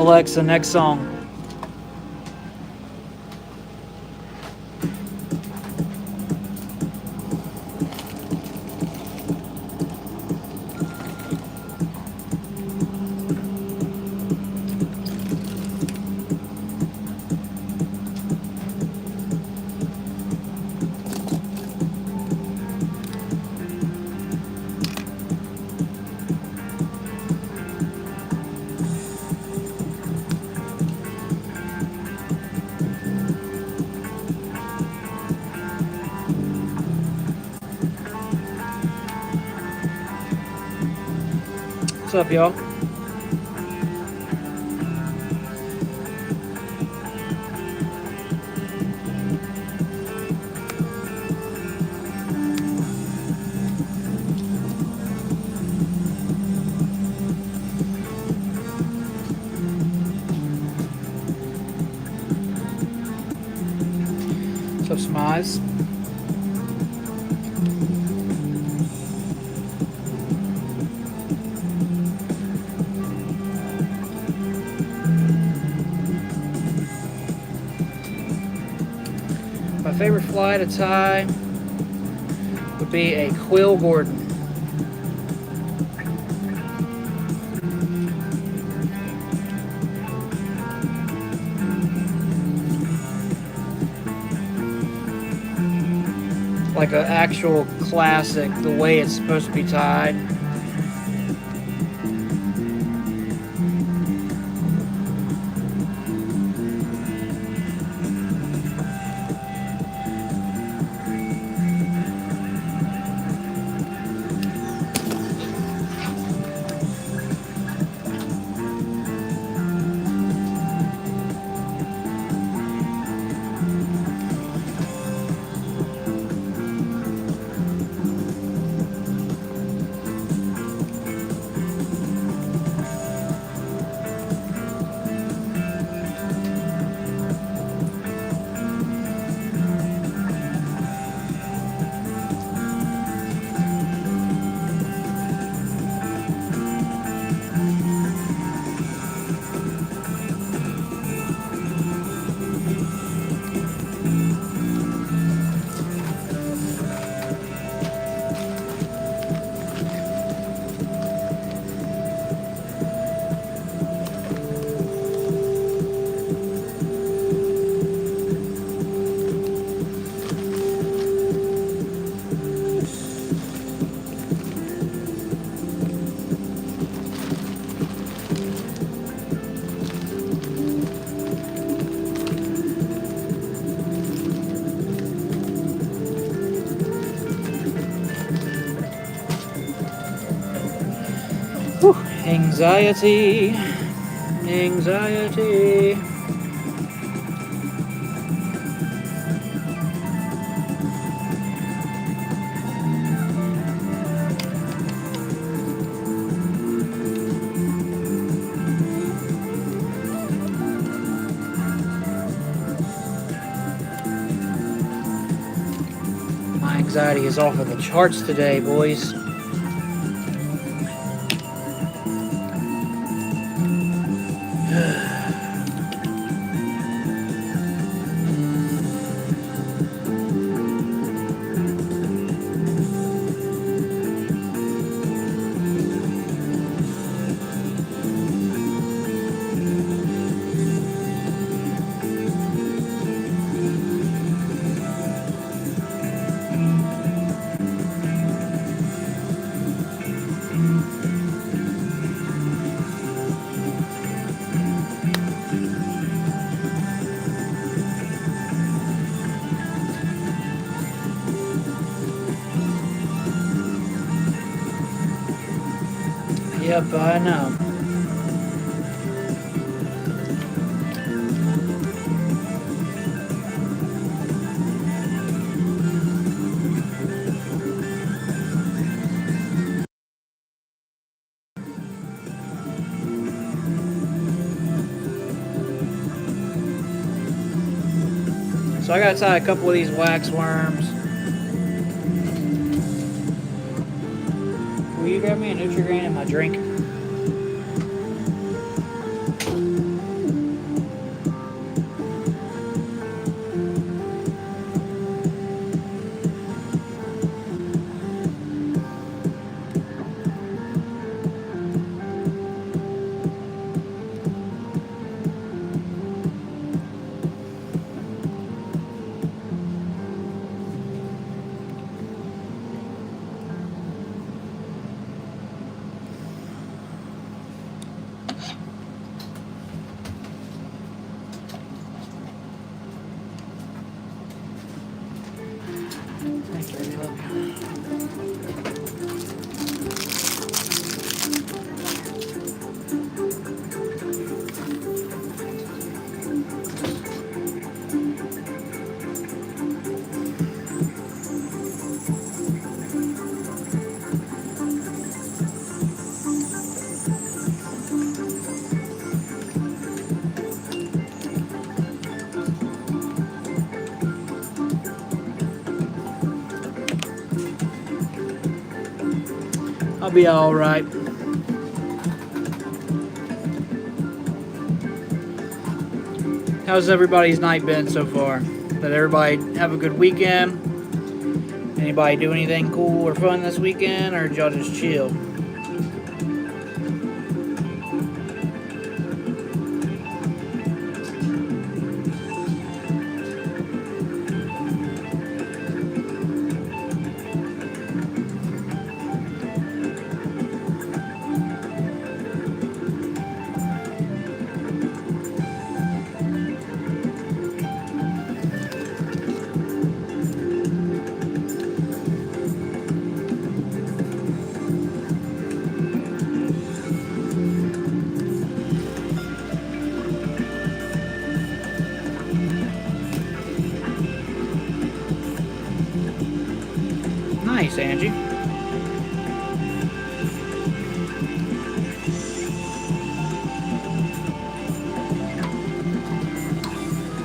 Alexa, next song. What's up, y'all? What's up, Smize? My favorite fly to tie would be a Quill Gordon. Like an actual classic, the way it's supposed to be tied. Whew. Anxiety. Anxiety. My anxiety is off of the charts today, boys. Yep, I know. So I gotta tie a couple of these wax worms. Will you grab me a Nutri-Grain and my drink? Thanks, baby. Love you. I'll be all right. How's everybody's night been so far? Did everybody have a good weekend? Anybody do anything cool or fun this weekend, or did y'all just chill? Nice, Angie.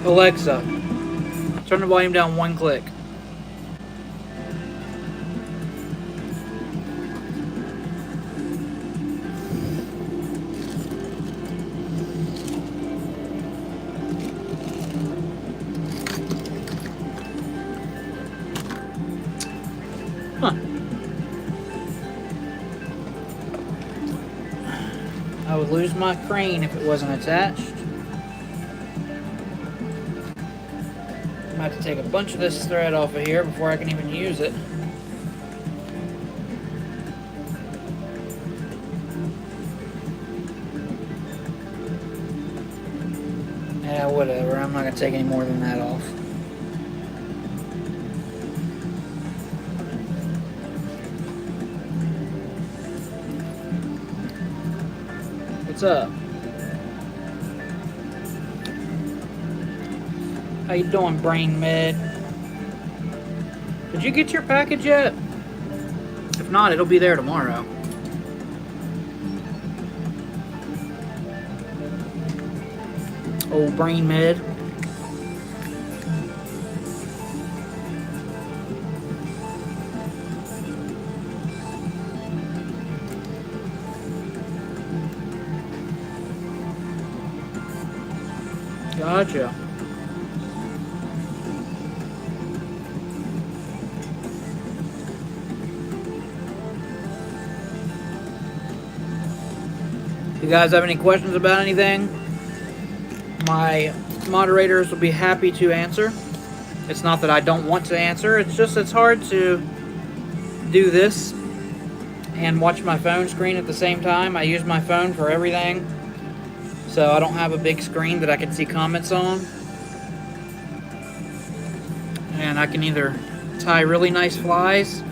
Alexa, turn the volume down one click. Huh. I would lose my crane if it wasn't attached. I'm going to have to take a bunch of this thread off of here before I can even use it. Yeah, whatever. I'm not going to take any more than that off. What's up? How you doing, Brain Med? Did you get your package yet? If not, it'll be there tomorrow. Old Brain Med. Gotcha. If you guys have any questions about anything, my moderators will be happy to answer. It's not that I don't want to answer, it's just it's hard to do this and watch my phone screen at the same time. I use my phone for everything, so I don't have a big screen that I can see comments on. And I can either tie really nice flies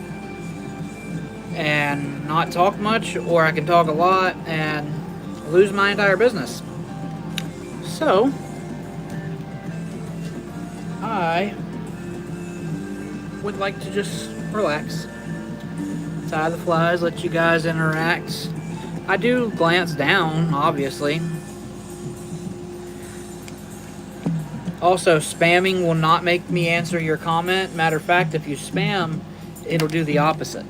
and not talk much, or I can talk a lot and lose my entire business. So I would like to just relax, tie the flies, let you guys interact. I do glance down, obviously. Also, spamming will not make me answer your comment. Matter of fact, if you spam, it'll do the opposite.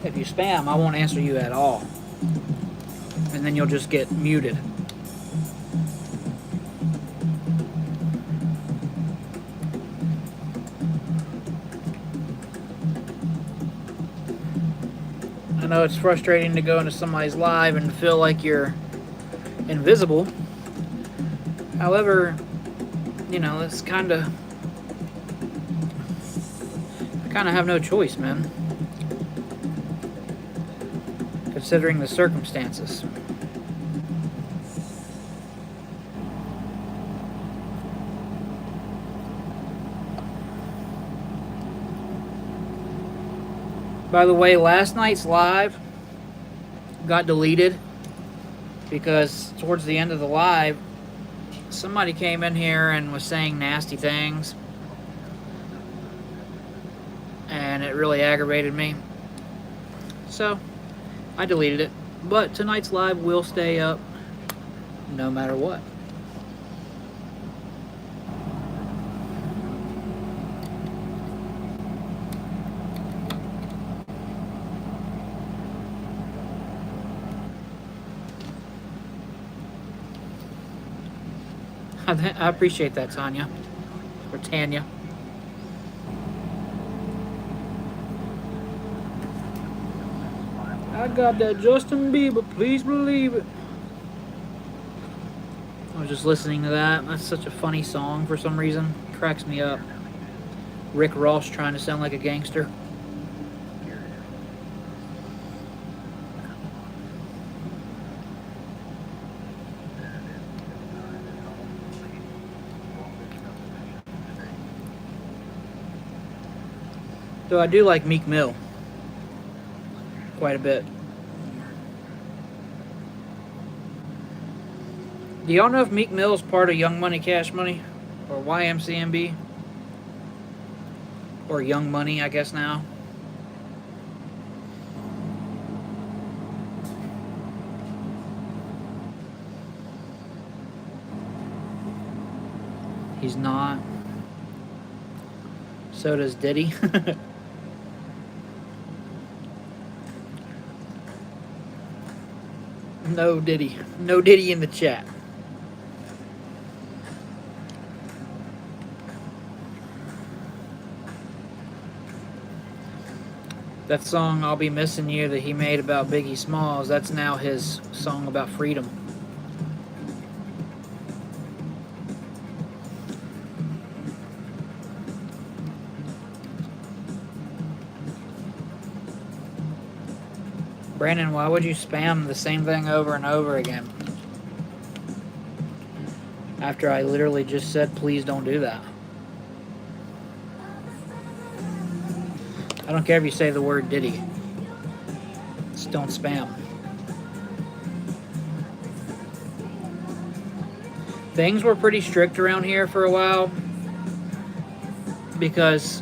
If you spam, I won't answer you at all. And then you'll just get muted. I know it's frustrating to go into somebody's live and feel like you're invisible. However, you know, it's I kind of have no choice, man. Considering the circumstances. By the way, last night's live got deleted because towards the end of the live, somebody came in here and was saying nasty things, and it really aggravated me. So I deleted it. But tonight's live will stay up no matter what. I appreciate that, Tanya. Or Tanya. I got that Justin Bieber, please believe it. I was just listening to that. That's such a funny song for some reason. It cracks me up. Rick Ross trying to sound like a gangster. Though I do like Meek Mill quite a bit. Do y'all know if Meek Mill is part of Young Money, Cash Money? Or YMCMB? Or Young Money, I guess now. He's not. So does Diddy. No Diddy. No Diddy in the chat. That song, I'll Be Missing You, that he made about Biggie Smalls, that's now his song about freedom. Brandon, why would you spam the same thing over and over again? After I literally just said, please don't do that. I don't care if you say the word Diddy. Just don't spam. Things were pretty strict around here for a while because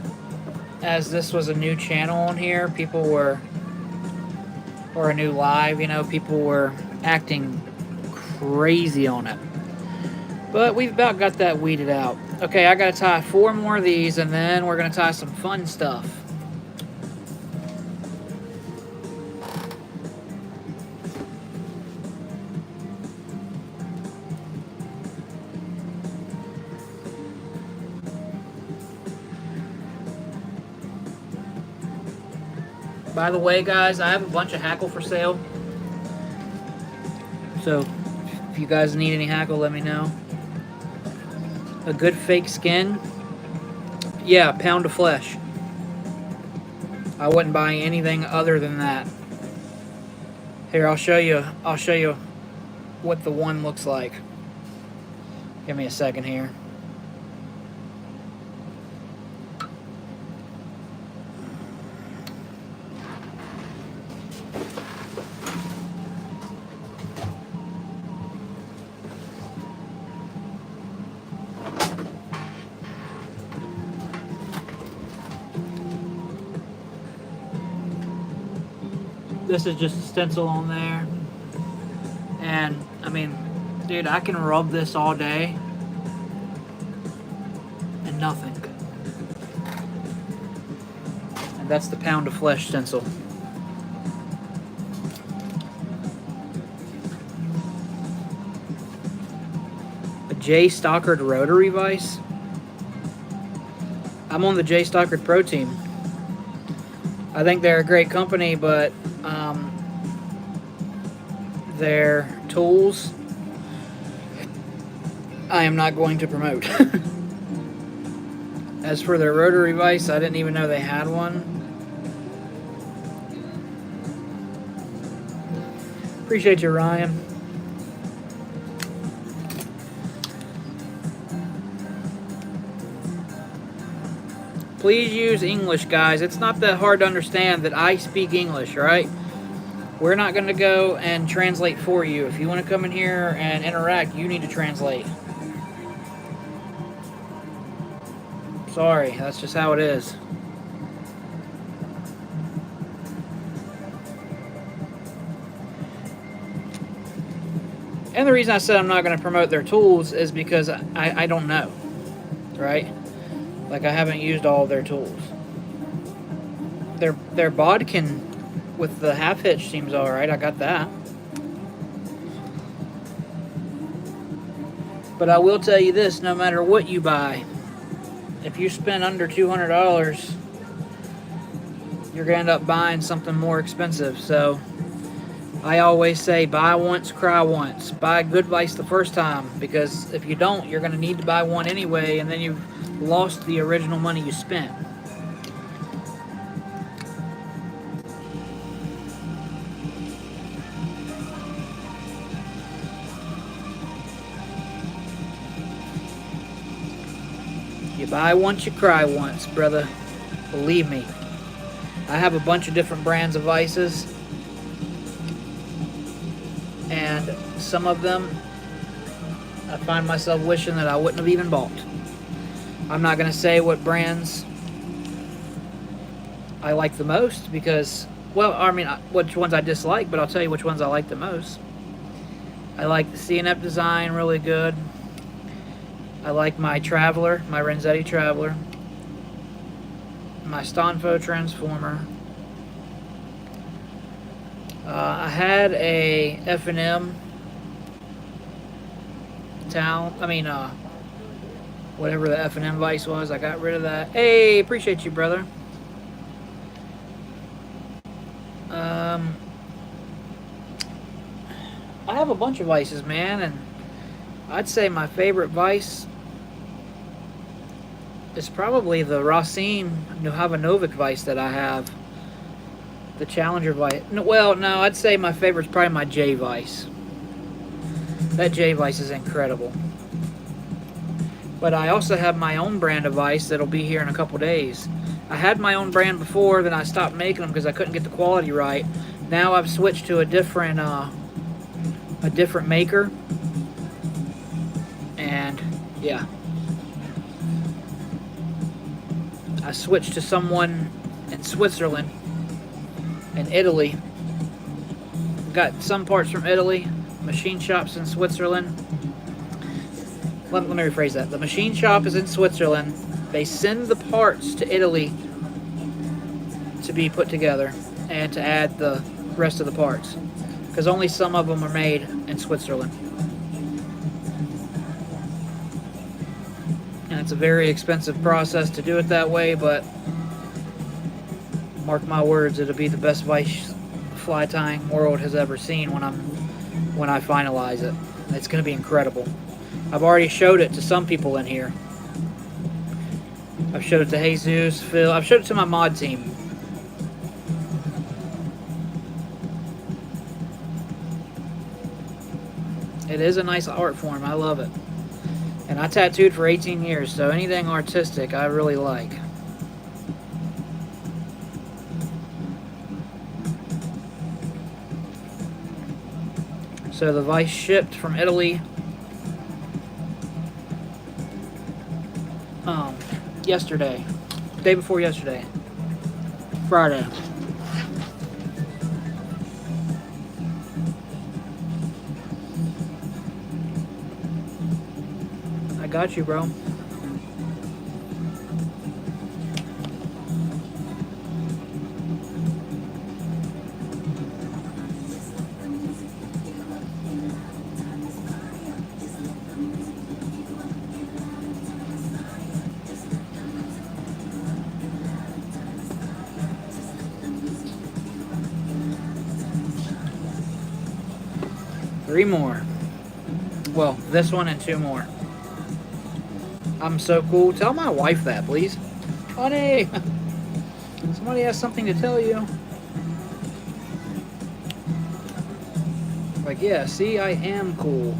as this was a new channel on here, people were, or a new live, you know, people were acting crazy on it. But we've about got that weeded out. Okay, I gotta tie 4 more of these and then we're gonna tie some fun stuff. By the way, guys, I have a bunch of Hackle for sale. So, if you guys need any Hackle, let me know. A good fake skin. Yeah, pound of flesh. I wouldn't buy anything other than that. Here, I'll show you what the one looks like. Give me a second here. This is just a stencil on there. And, I mean, dude, I can rub this all day and nothing. And that's the pound of flesh stencil. A J Stockard rotary vise. I'm on the J Stockard Pro team. I think they're a great company, but their tools I am not going to promote. As for their rotary vise, I didn't even know they had one. Appreciate you, Ryan. Please use English, guys. It's not that hard to understand that I speak English, right? We're not going to go and translate for you. If you want to come in here and interact, you need to translate. Sorry, that's just how it is. And the reason I said I'm not going to promote their tools is because I don't know, right? Like, I haven't used all of their tools. Their bodkin with the half hitch seems alright. I got that. But I will tell you this, no matter what you buy, if you spend under $200, you're going to end up buying something more expensive. So I always say, buy once, cry once. Buy a good vise the first time, because if you don't, you're going to need to buy one anyway, and then you've lost the original money you spent. You buy once, you cry once, brother. Believe me. I have a bunch of different brands of vices, and some of them I find myself wishing that I wouldn't have even bought. I'm not going to say what brands I like the most, because, well, I mean, which ones I dislike, but I'll tell you which ones I like the most. I like the C&F design, really good. I like my Traveler, my Renzetti Traveler. My Stonfo Transformer. I had a F&M towel. I mean, whatever the F&M vise was. I got rid of that. Hey, appreciate you, brother. I have a bunch of vices, man, and I'd say my favorite vise is probably the Racine Nuhavanovic vise that I have. The Challenger vise. Well, no, I'd say my favorite is probably my J vise. That J vise is incredible. But I also have my own brand of vise that'll be here in a couple days. I had my own brand before, then I stopped making them because I couldn't get the quality right. Now I've switched to a different maker. And yeah, I switched to someone in Switzerland and Italy. Got some parts from Italy, machine shops in Switzerland. Let me rephrase that. The machine shop is in Switzerland. They send the parts to Italy to be put together and to add the rest of the parts, because only some of them are made in Switzerland. And it's a very expensive process to do it that way, but mark my words, it'll be the best vise fly tying world has ever seen when I finalize it. It's going to be incredible. I've already showed it to some people in here. I've showed it to Jesus, Phil. I've showed it to my mod team. It is a nice art form. I love it. And I tattooed for 18 years, so anything artistic I really like. So the vise shipped from Italy yesterday. Day before yesterday. Friday. I got you, bro. Three more. Well, this one and two more. I'm so cool. Tell my wife that, please. Honey, somebody has something to tell you. Like, yeah, see, I am cool.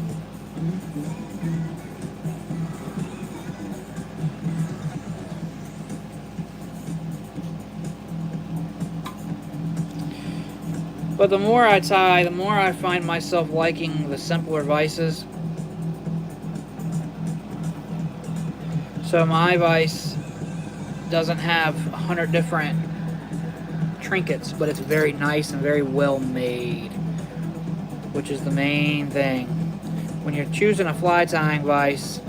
But the more I tie, the more I find myself liking the simpler vices. So my vise doesn't have 100 different trinkets, but it's very nice and very well made, which is the main thing. When you're choosing a fly tying vise,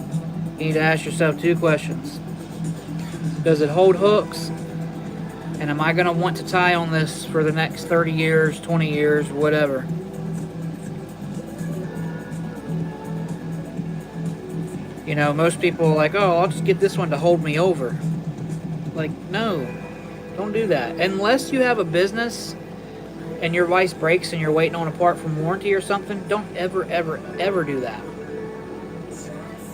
you need to ask yourself 2 questions. Does it hold hooks? And am I going to want to tie on this for the next 30 years, 20 years, whatever? You know, most people are like, oh, I'll just get this one to hold me over. Like, no, don't do that. Unless you have a business and your vise breaks and you're waiting on a part from warranty or something, don't ever, ever, ever do that.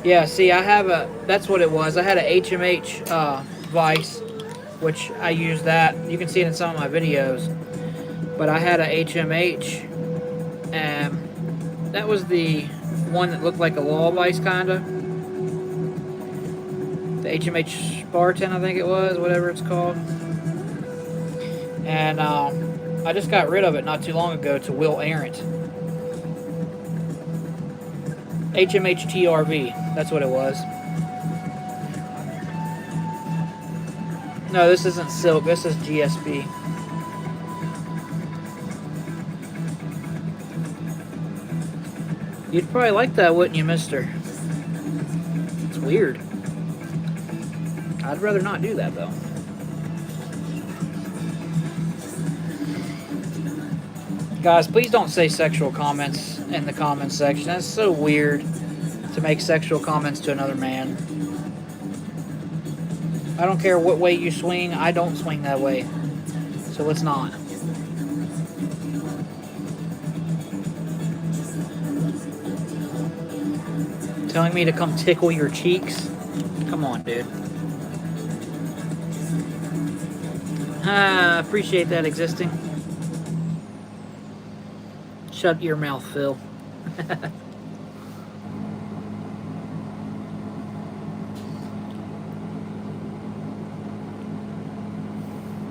Yeah, see, that's what it was. I had a HMH vise, which I used that. You can see it in some of my videos. But I had a HMH, and that was the one that looked like a law vise, kind of. The HMH Spartan, I think it was, whatever it's called. And I just got rid of it not too long ago to Will Errant. HMH TRV, that's what it was. No, this isn't silk, this is GSP. You'd probably like that, wouldn't you, mister? It's weird. I'd rather not do that, though. Guys, please don't say sexual comments in the comments section. That's so weird to make sexual comments to another man. I don't care what way you swing, I don't swing that way. So let's not. Telling me to come tickle your cheeks? Come on, dude. Appreciate that, existing. Shut your mouth, Phil.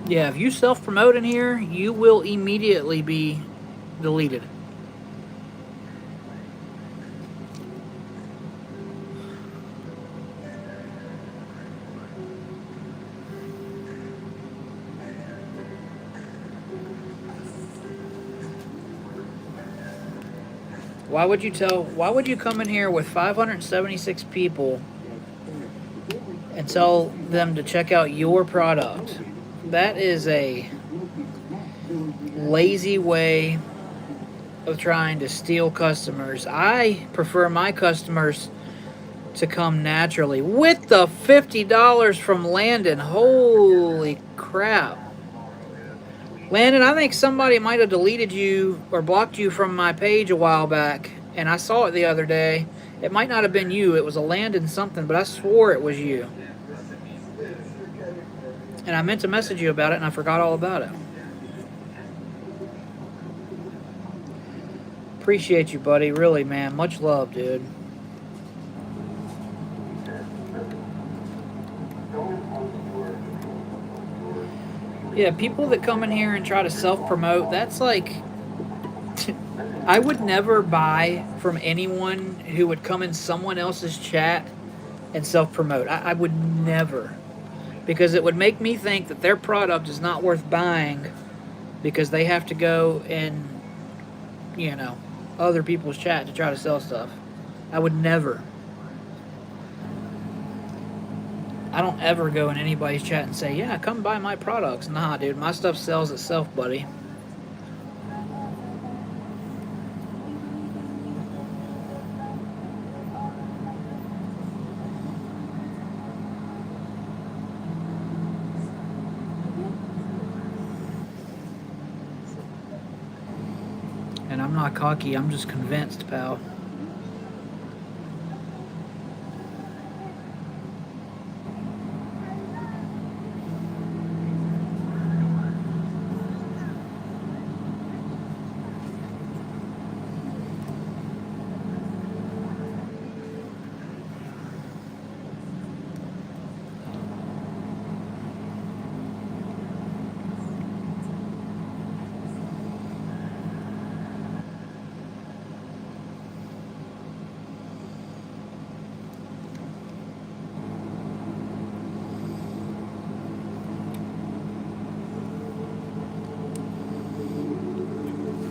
Yeah, if you self-promote in here, you will immediately be deleted. Why would you come in here with 576 people and tell them to check out your product? That is a lazy way of trying to steal customers. I prefer my customers to come naturally. With the $50 from Landon, holy crap. Landon, I think somebody might have deleted you or blocked you from my page a while back, and I saw it the other day. It might not have been you. It was a Landon something, but I swore it was you. And I meant to message you about it, and I forgot all about it. Appreciate you, buddy. Really, man. Much love, dude. Yeah, people that come in here and try to self-promote, that's like... I would never buy from anyone who would come in someone else's chat and self-promote. I would never. Because it would make me think that their product is not worth buying because they have to go in, you know, other people's chat to try to sell stuff. I would never. I don't ever go in anybody's chat and say, yeah, come buy my products. Nah, dude, my stuff sells itself, buddy. And I'm not cocky, I'm just convinced, pal.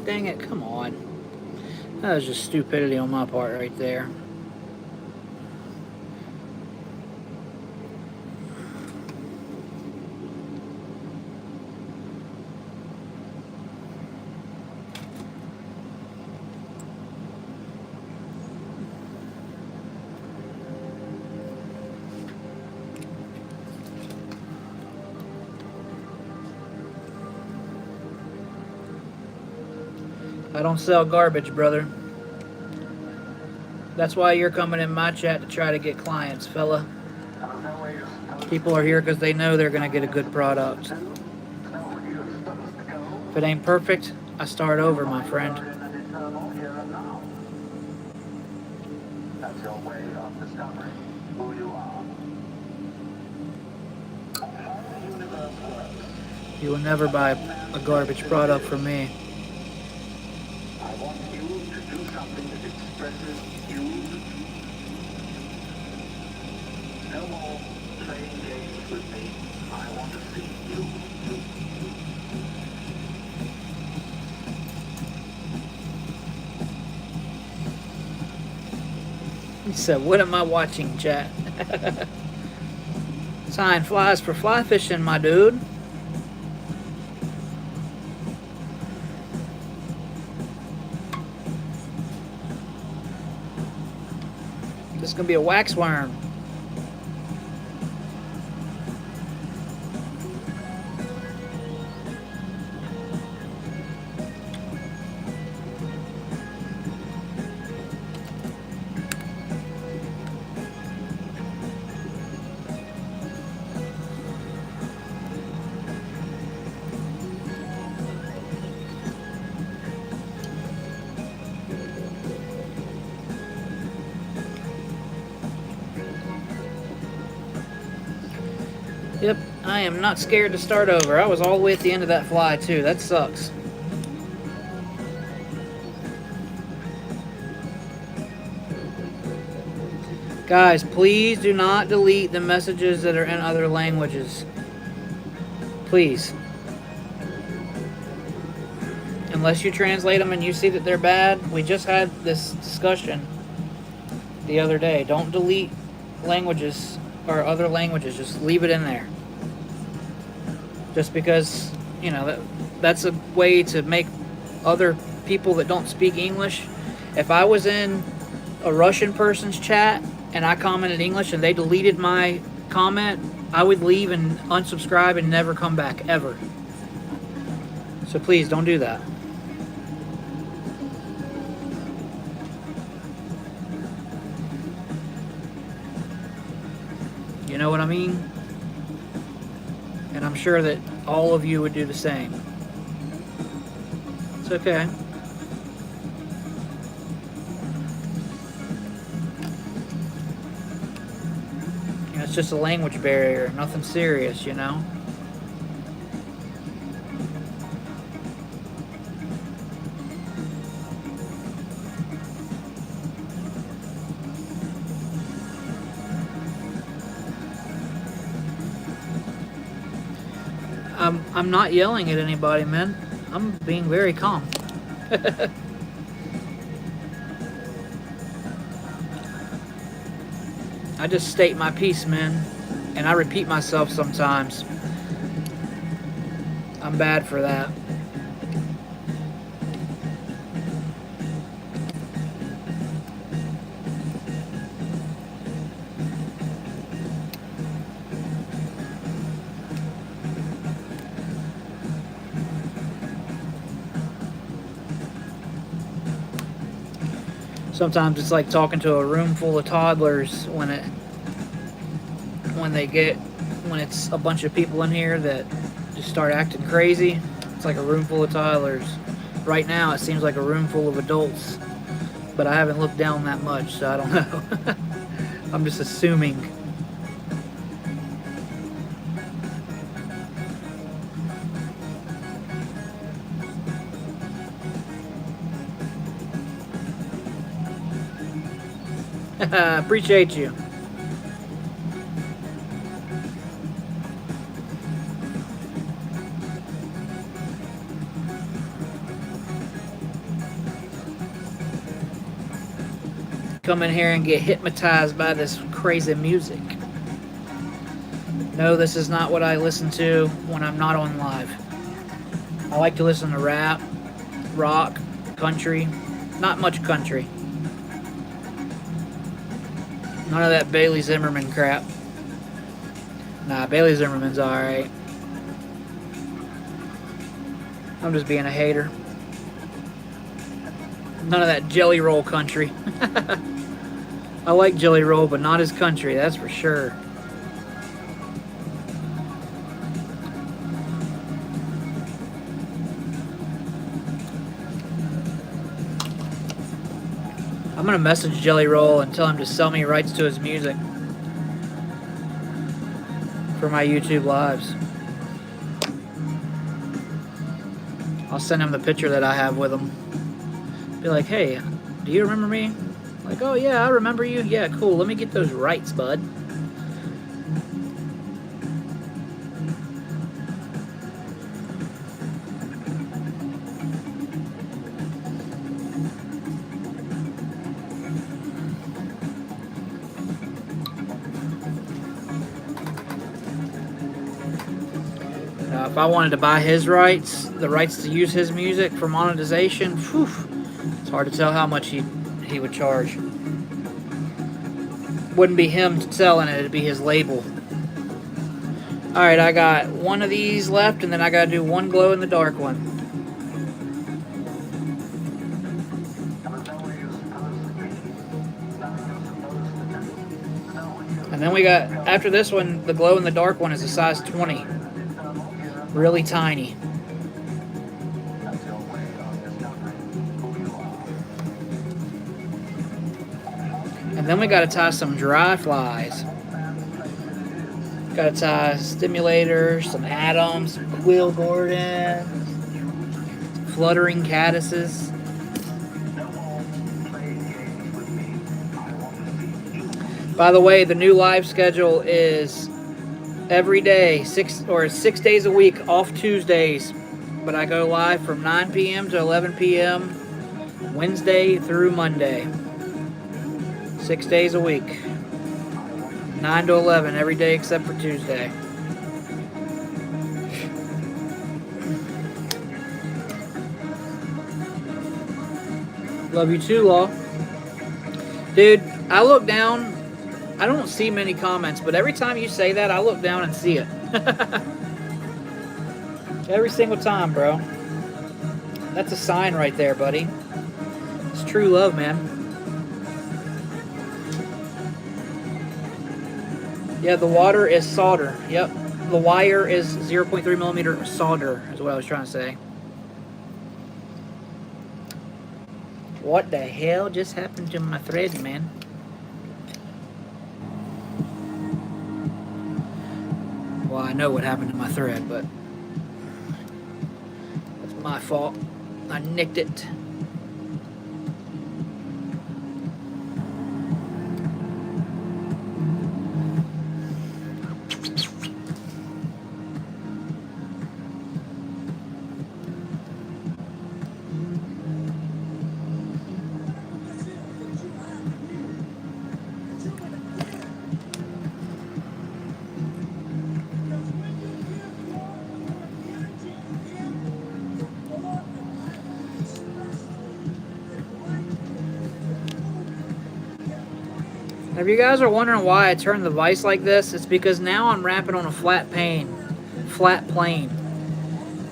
Dang it, come on. That was just stupidity on my part right there. I don't sell garbage, brother. That's why you're coming in my chat to try to get clients, fella. People are here because they know they're going to get a good product. If it ain't perfect, I start over, my friend. That's your way of discovering who you are. You will never buy a garbage product from me. I want you to do something that expresses you. No more playing games with me. I want to see you. He said, what am I watching, chat? Tying flies for fly fishing, my dude. This is going to be a wax worm. Yep, I am not scared to start over. I was all the way at the end of that fly, too. That sucks. Guys, please do not delete the messages that are in other languages. Please. Unless you translate them and you see that they're bad. We just had this discussion the other day. Don't delete languages or other languages. Just leave it in there. Just because, you know, that's a way to make other people that don't speak English. If I was in a Russian person's chat and I commented English and they deleted my comment, I would leave and unsubscribe and never come back, ever. So please, don't do that. You know what I mean? And I'm sure that all of you would do the same. It's okay. You know, it's just a language barrier, nothing serious, you know? I'm not yelling at anybody, man. I'm being very calm. I just state my piece, man. And I repeat myself sometimes. I'm bad for that. Sometimes it's like talking to a room full of toddlers when it's a bunch of people in here that just start acting crazy. It's like a room full of toddlers. Right now it seems like a room full of adults, but I haven't looked down that much, so I don't know. I'm just assuming. Appreciate you. come in here and get hypnotized by this crazy music. No, this is not what I listen to when I'm not on live. I like to listen to rap, rock, country. Not much country. None of that Bailey Zimmerman crap. Nah, Bailey Zimmerman's alright. I'm just being a hater. None of that Jelly Roll country. I like Jelly Roll, but not his country, that's for sure. I'm gonna message Jelly Roll and tell him to sell me rights to his music for my YouTube lives. I'll send him the picture that I have with him. Be like, hey, do you remember me? Like, oh yeah, I remember you. Yeah, cool. Let me get those rights, bud. If I wanted to buy his rights, the rights to use his music for monetization, whew, it's hard to tell how much he would charge. Wouldn't be him selling it, it'd be his label. Alright, I got one of these left, and then I gotta do one glow in the dark one. And then we got, after this one, the glow in the dark one is a size 20. Really tiny. And then we got to tie some dry flies. Got to tie stimulators, some atoms, some quill gordons, fluttering caddises. By the way, the new live schedule is every day, 6 days a week, off Tuesdays. But I go live from 9 p.m. to 11 p.m. Wednesday through Monday. 6 days a week. 9 to 11 every day except for Tuesday. Love you too, Law. Dude, I look down. I don't see many comments, but every time you say that, I look down and see it. Every single time, bro. That's a sign right there, buddy. It's true love, man. Yeah, the water is solder. Yep. The wire is 0.3 millimeter solder, is what I was trying to say. What the hell just happened to my thread, man? Well, I know what happened to my thread, but that's my fault. I nicked it. If you guys are wondering why I turned the vise like this, it's because now I'm wrapping on a flat plane,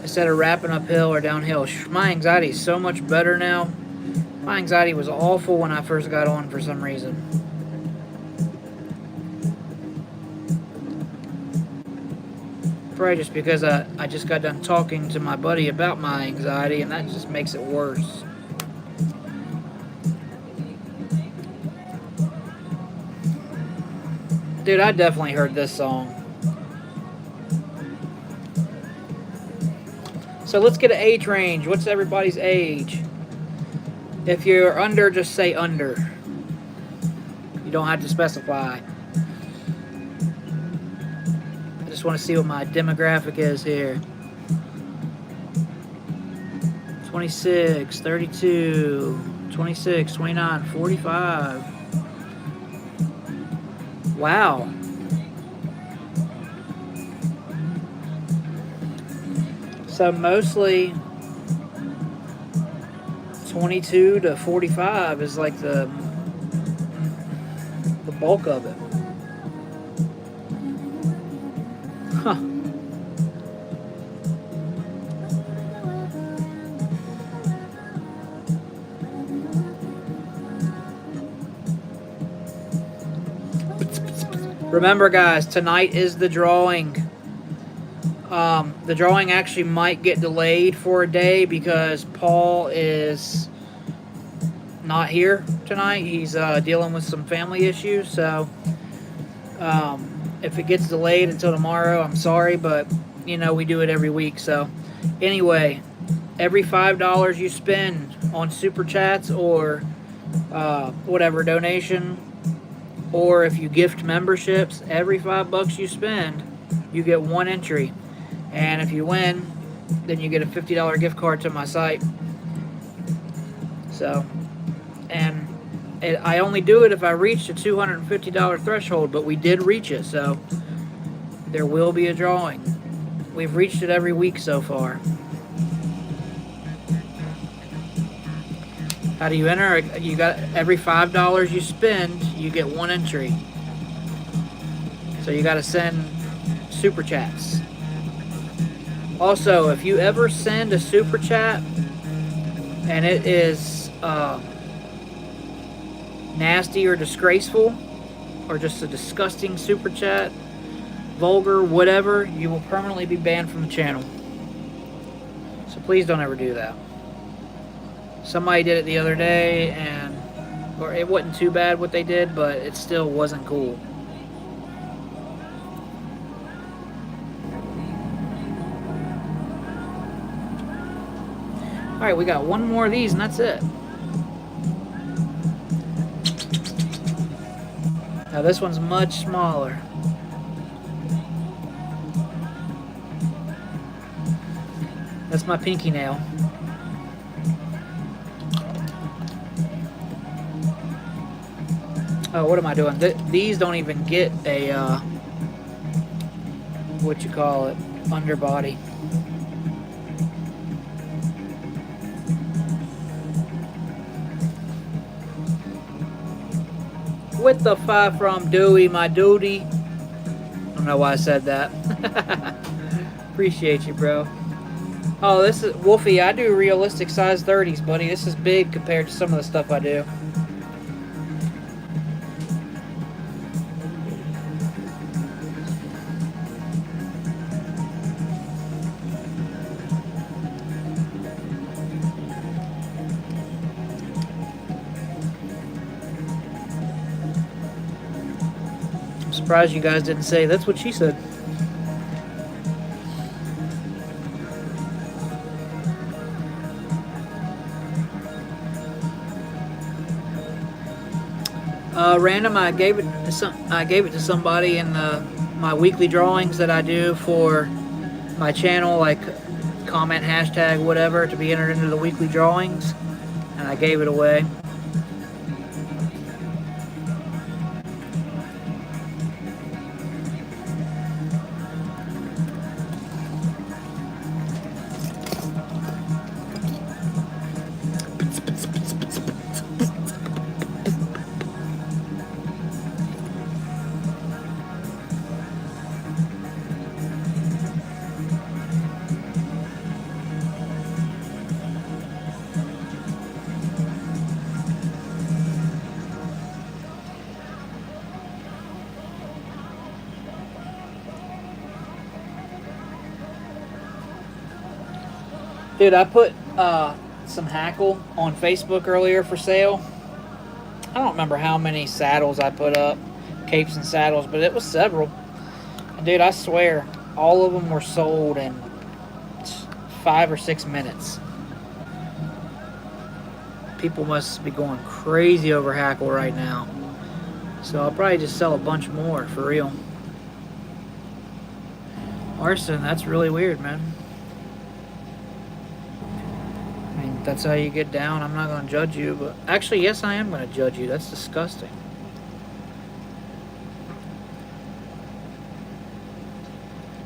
instead of wrapping uphill or downhill. My anxiety is so much better now. My anxiety was awful when I first got on for some reason. Probably just because I just got done talking to my buddy about my anxiety, and that just makes it worse. Dude, I definitely heard this song. So let's get an age range. What's everybody's age? If you're under, just say under. You don't have to specify. I just want to see what my demographic is here. 26, 32, 26, 29, 45. Wow. So mostly 22 to 45 is like the bulk of it. Huh. Remember, guys, tonight is the drawing. The drawing actually might get delayed for a day because Paul is not here tonight. He's dealing with some family issues. So if it gets delayed until tomorrow, I'm sorry, but you know we do it every week. So anyway, every $5 you spend on super chats or whatever donation, or if you gift memberships, every $5 you spend, you get one entry. And if you win, then you get a $50 gift card to my site. So, and I only do it if I reach the $250 threshold, but we did reach it, so there will be a drawing. We've reached it every week so far. How do you enter? You got every $5 you spend, you get one entry. So you got to send super chats. Also, if you ever send a super chat and it is nasty or disgraceful, or just a disgusting super chat, vulgar, whatever, you will permanently be banned from the channel. So please don't ever do that. Somebody did it the other day, or it wasn't too bad what they did, but it still wasn't cool. Alright, we got one more of these and that's it. Now this one's much smaller. That's my pinky nail. Oh, what am I doing? These don't even get a, what you call it, underbody. With the 5 from Dewey, my duty. I don't know why I said that. Appreciate you, bro. Oh, this is Wolfie. I do realistic size 30s, buddy. This is big compared to some of the stuff I do. Surprised you guys didn't say that's what she said. Random, I gave it to somebody in my weekly drawings that I do for my channel, like comment hashtag whatever to be entered into the weekly drawings, and I gave it away. Dude, I put some Hackle on Facebook earlier for sale. I don't remember how many saddles I put up, capes and saddles, but it was several. And dude, I swear, all of them were sold in 5 or 6 minutes. People must be going crazy over Hackle right now. So I'll probably just sell a bunch more, for real. Arson, that's really weird, man. I mean, that's how you get down. I'm not going to judge you, but actually, yes, I am going to judge you. That's disgusting.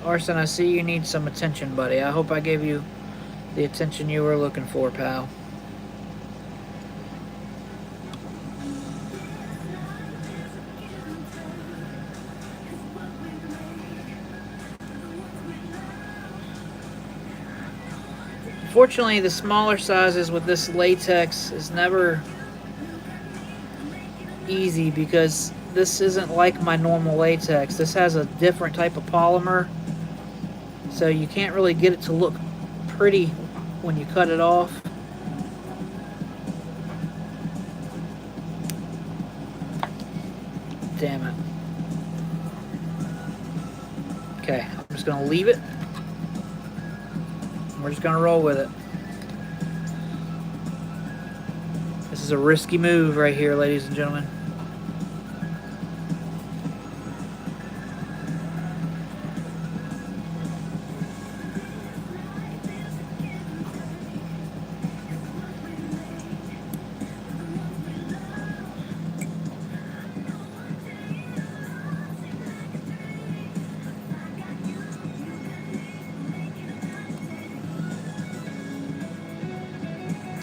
Arson, I see you need some attention, buddy. I hope I gave you the attention you were looking for, pal. Fortunately, the smaller sizes with this latex is never easy because this isn't like my normal latex. This has a different type of polymer, so you can't really get it to look pretty when you cut it off. Damn it. Okay, I'm just gonna leave it. We're just gonna roll with it. This is a risky move right here, ladies and gentlemen.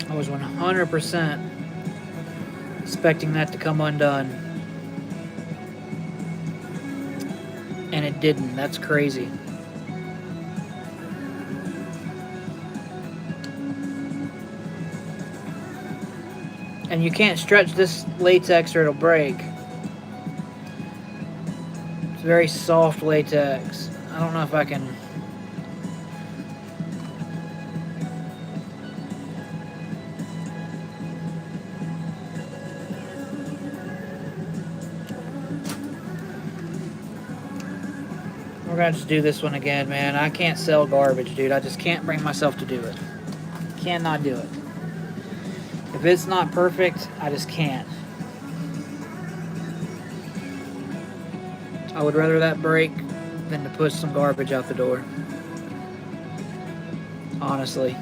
I was 100% expecting that to come undone. And it didn't. That's crazy. And you can't stretch this latex or it'll break. It's very soft latex. I don't know if I can... We're gonna just do this one again, man. I can't sell garbage, dude. I just can't bring myself to do it. Cannot do it. If it's not perfect, I just can't. I would rather that break than to push some garbage out the door. Honestly.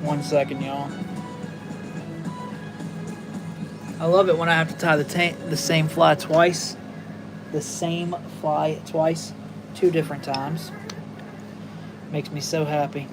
One second, y'all. I love it when I have to tie the same fly twice. The same fly twice, 2 different times. Makes me so happy.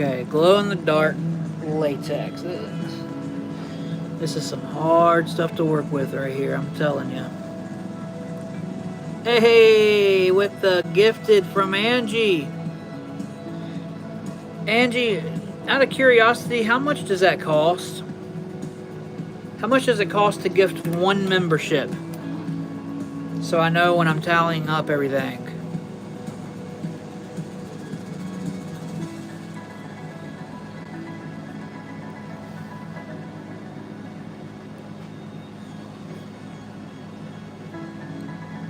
Okay, glow-in-the-dark latex. This is some hard stuff to work with right here, I'm telling you. Hey, with the gifted from Angie. Angie, out of curiosity, how much does that cost? How much does it cost to gift 1 membership? So I know when I'm tallying up everything.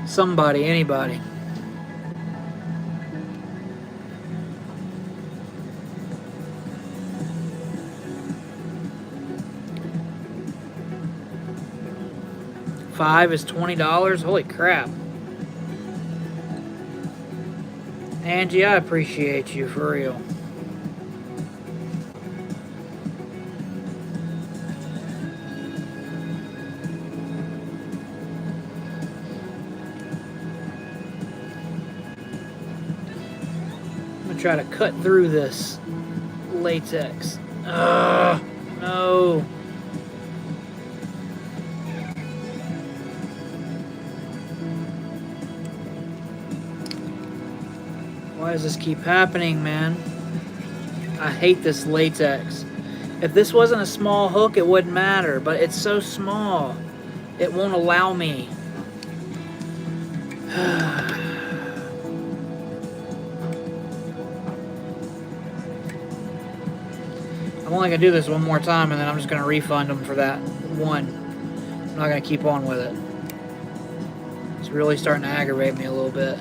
Somebody, anybody. $5 is $20. Holy crap. Angie, I appreciate you, for real. I'm gonna try to cut through this latex. Ugh, no. Why does this keep happening, man? I hate this latex. If this wasn't a small hook, it wouldn't matter, but it's so small. It won't allow me. I'm only going to do this one more time, and then I'm just going to refund them for that one. I'm not going to keep on with it. It's really starting to aggravate me a little bit.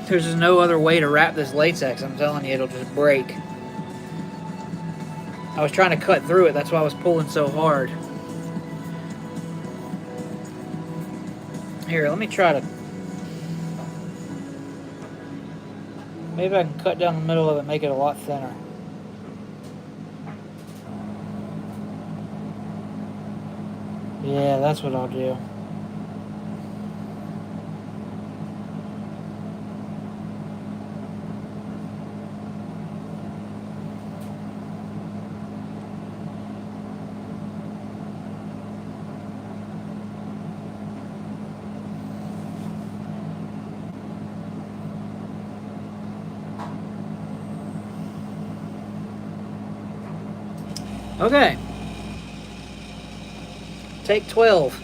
There's just no other way to wrap this latex. I'm telling you, it'll just break. I was trying to cut through it. That's why I was pulling so hard. Here, let me try to... Maybe I can cut down the middle of it and make it a lot thinner. Yeah, that's what I'll do. Okay. Take 12.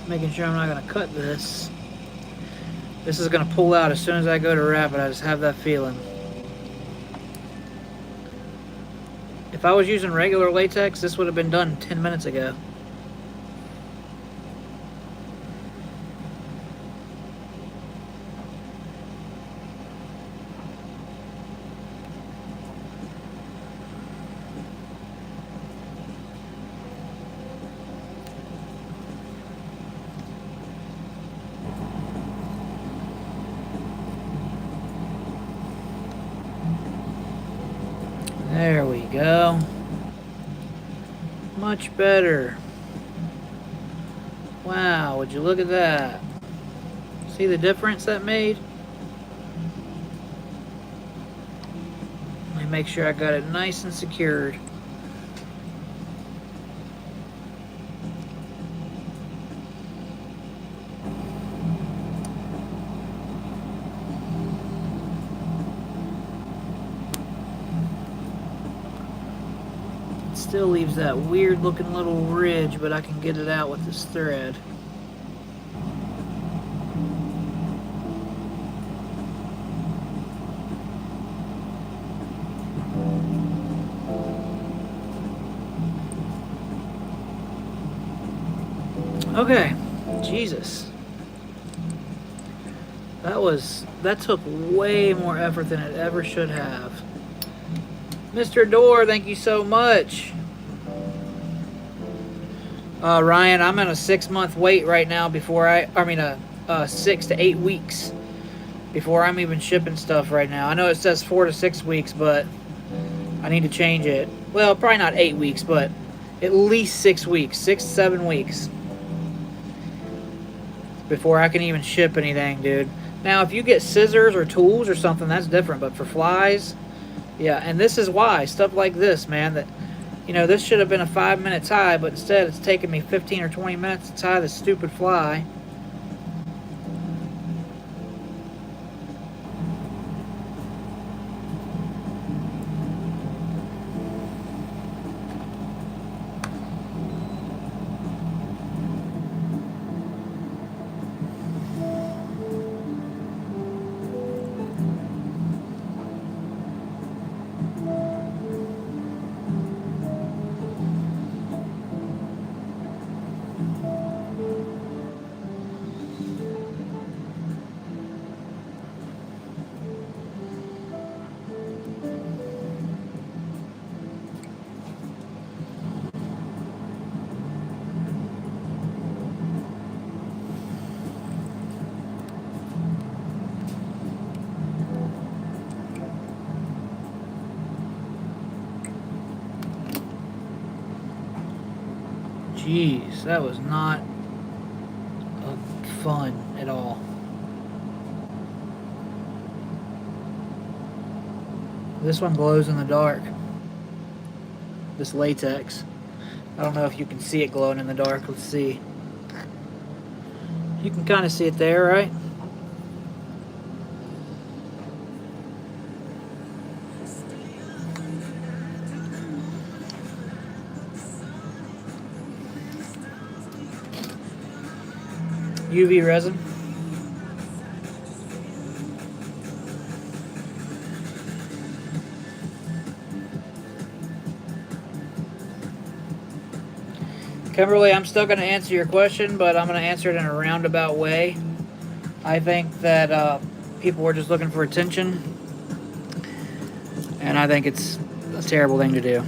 Making sure I'm not going to cut this. This is going to pull out as soon as I go to wrap it. I just have that feeling. If I was using regular latex, this would have been done 10 minutes ago. There we go. Much better. Wow, would you look at that? See the difference that made? Let me make sure I got it nice and secured. Still leaves that weird looking little ridge, but I can get it out with this thread. Okay, Jesus. That took way more effort than it ever should have. Mr. Door, thank you so much. Ryan, I'm in a 6-month wait right now before 6 to 8 weeks before I'm even shipping stuff right now. I know it says 4 to 6 weeks, but I need to change it. Well, probably not 8 weeks, but at least 6 weeks, 6 to 7 weeks before I can even ship anything, dude. Now, if you get scissors or tools or something, that's different, but for flies, yeah, and this is why, stuff like this, man, that, you know, this should have been a 5-minute tie, but instead it's taken me 15 or 20 minutes to tie this stupid fly. Jeez, that was not fun at all. This one glows in the dark. This latex. I don't know if you can see it glowing in the dark. Let's see. You can kind of see it there, right? UV resin. Kimberly, I'm still going to answer your question, but I'm going to answer it in a roundabout way. I think that people were just looking for attention, and I think it's a terrible thing to do.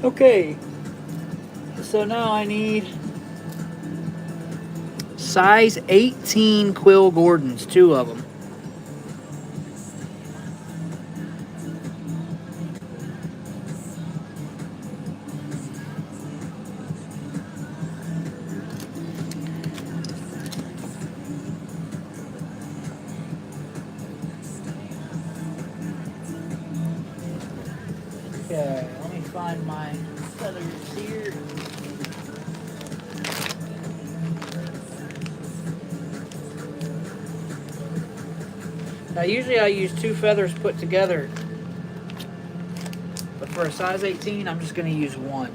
Okay, so now I need size 18 Quill Gordons, 2 of them. Okay, let me find my feathers here. Now usually I use 2 feathers put together, but for a size 18 I'm just going to use 1.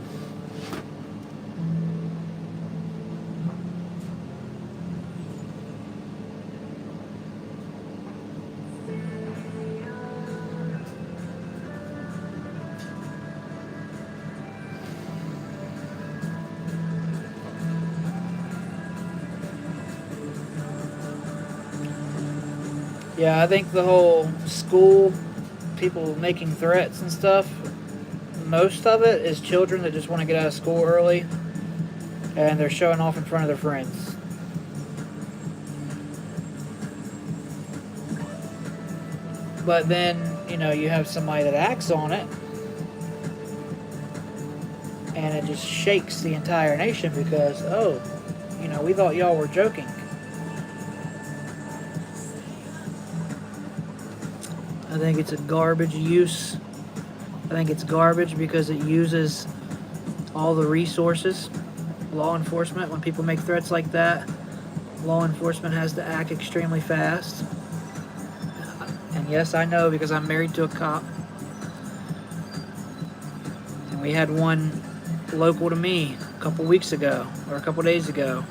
Yeah, I think the whole school, people making threats and stuff, most of it is children that just want to get out of school early, and they're showing off in front of their friends. But then, you know, you have somebody that acts on it, and it just shakes the entire nation because, oh, you know, we thought y'all were joking. I think it's a garbage use. I think it's garbage because it uses all the resources. Law enforcement, when people make threats like that, law enforcement has to act extremely fast. And yes, I know because I'm married to a cop. And we had one local to me a couple weeks ago, or a couple days ago.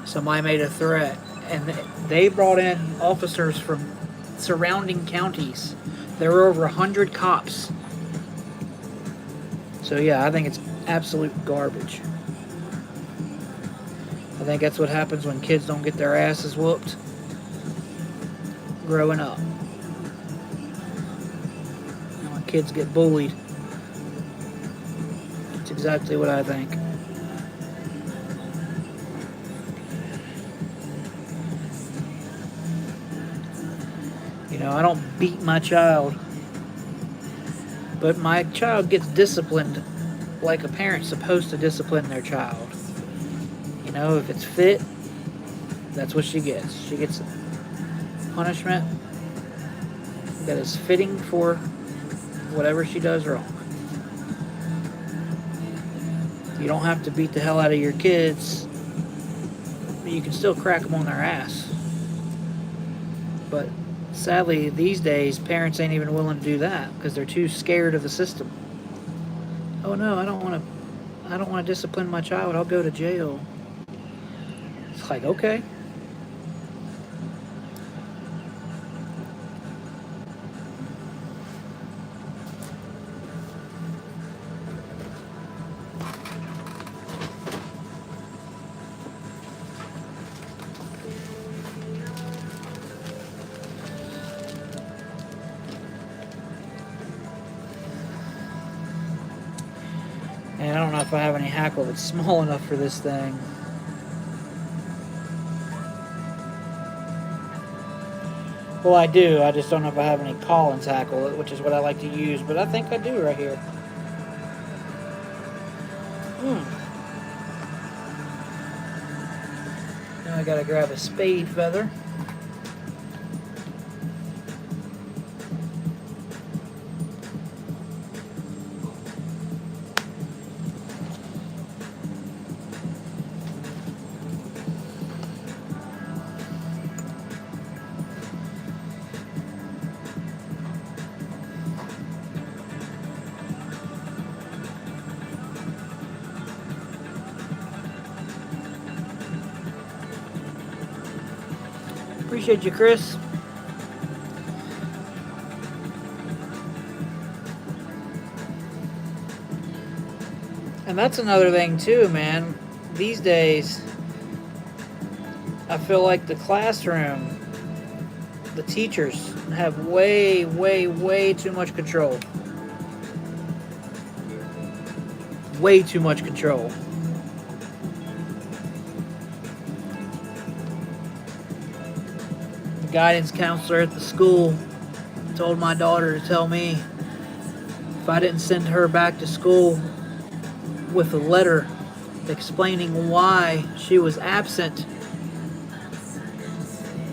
Somebody made a threat, and they brought in officers from surrounding counties. There were over 100 cops. So yeah, I think it's absolute garbage. I think that's what happens when kids don't get their asses whooped growing up. And when kids get bullied. That's exactly what I think. You know, I don't beat my child, but my child gets disciplined like a parent's supposed to discipline their child. You know, if it's fit, that's what she gets. She gets punishment that is fitting for whatever she does wrong. You don't have to beat the hell out of your kids, but you can still crack them on their ass. But sadly, these days, parents ain't even willing to do that because they're too scared of the system. Oh no, I don't want to discipline my child. I'll go to jail. It's like, okay. And I don't know if I have any hackle that's small enough for this thing. Well, I do. I just don't know if I have any Collins hackle, which is what I like to use. But I think I do right here. Now I gotta grab a spade feather. Appreciate you, Chris. And that's another thing too, man. These days, I feel like the classroom, the teachers have way, way, way too much control. Way too much control. The guidance counselor at the school told my daughter to tell me if I didn't send her back to school with a letter explaining why she was absent,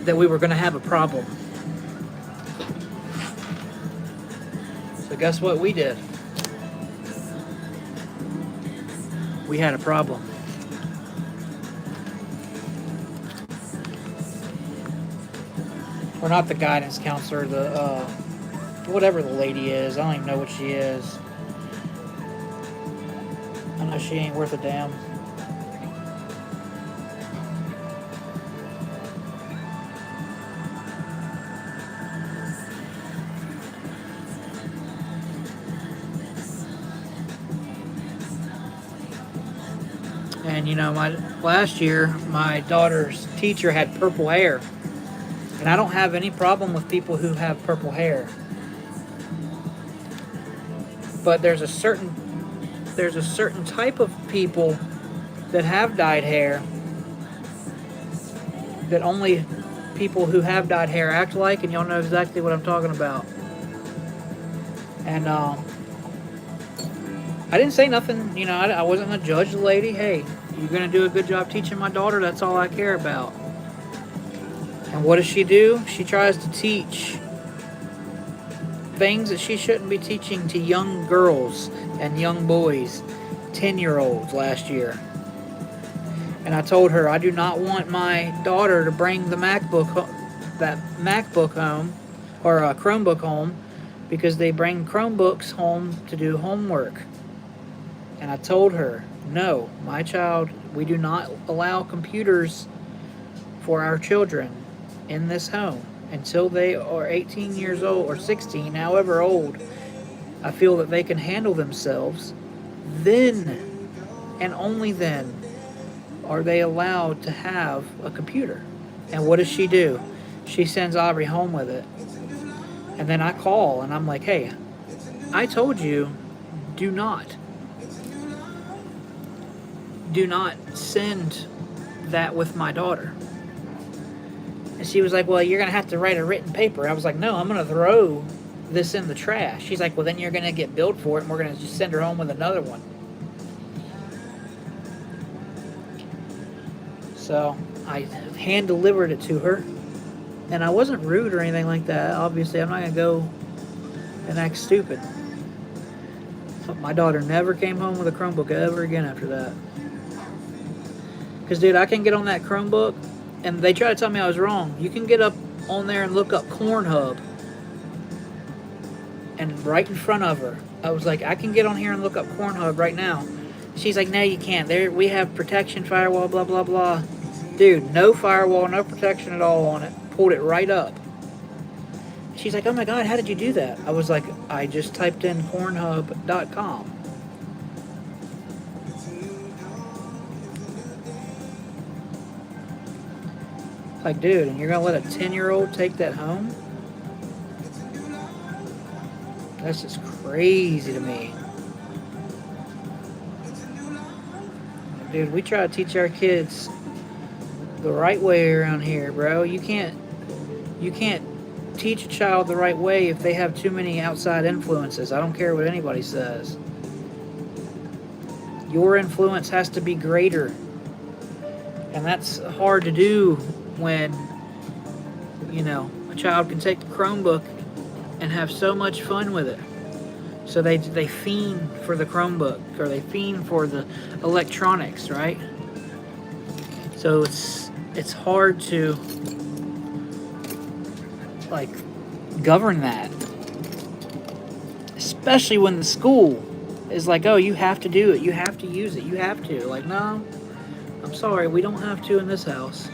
that we were going to have a problem. So guess what we did? We had a problem. Or not the guidance counselor, the whatever the lady is. I don't even know what she is. I know she ain't worth a damn. And you know, last year, my daughter's teacher had purple hair. And I don't have any problem with people who have purple hair. But there's a certain type of people that have dyed hair that only people who have dyed hair act like, and y'all know exactly what I'm talking about. And I didn't say nothing, you know, I wasn't going to judge the lady. Hey, you're going to do a good job teaching my daughter, that's all I care about. And what does she do? She tries to teach things that she shouldn't be teaching to young girls and young boys, 10-year-olds last year. And I told her I do not want my daughter to bring that MacBook home, or a Chromebook home, because they bring Chromebooks home to do homework. And I told her, no, my child, we do not allow computers for our children in this home until they are 18 years old or 16, however old I feel that they can handle themselves. Then and only then are they allowed to have a computer. And what does she do? She sends Aubrey home with it. And then I call and I'm like, hey, I told you, do not send that with my daughter. And she was like, well, you're going to have to write a written paper. I was like, no, I'm going to throw this in the trash. She's like, well, then you're going to get billed for it, and we're going to just send her home with another one. So I hand-delivered it to her. And I wasn't rude or anything like that. Obviously, I'm not going to go and act stupid. But my daughter never came home with a Chromebook ever again after that. Because, dude, I can get on that Chromebook, and they try to tell me I was wrong. You can get up on there and look up Cornhub. And right in front of her, I was like, I can get on here and look up Cornhub right now. She's like, no, you can't. We have protection, firewall, blah, blah, blah. Dude, no firewall, no protection at all on it. Pulled it right up. She's like, oh my God, how did you do that? I was like, I just typed in Cornhub.com. Like, dude, and you're going to let a 10-year-old take that home? That's just crazy to me. Dude, we try to teach our kids the right way around here, bro. You can't teach a child the right way if they have too many outside influences. I don't care what anybody says. Your influence has to be greater. And that's hard to do when, a child can take the Chromebook and have so much fun with it. So they fiend for the Chromebook, or they fiend for the electronics, right? So it's hard to like govern that, especially when the school is like, oh, you have to do it, you have to use it, you have to. Like, no, I'm sorry, we don't have to in this house.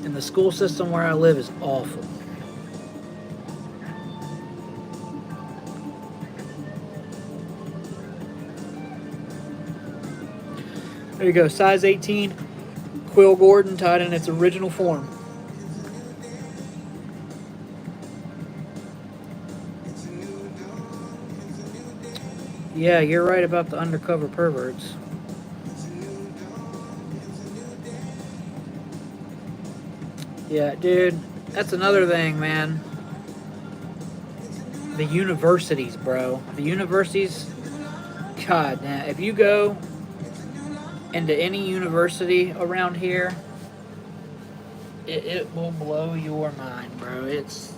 And the school system where I live is awful. There you go, size 18, Quill Gordon tied in its original form. Yeah, you're right about the undercover perverts. Yeah, dude, that's another thing, man. The universities, bro. The universities, God, man, if you go into any university around here, it will blow your mind, bro. It's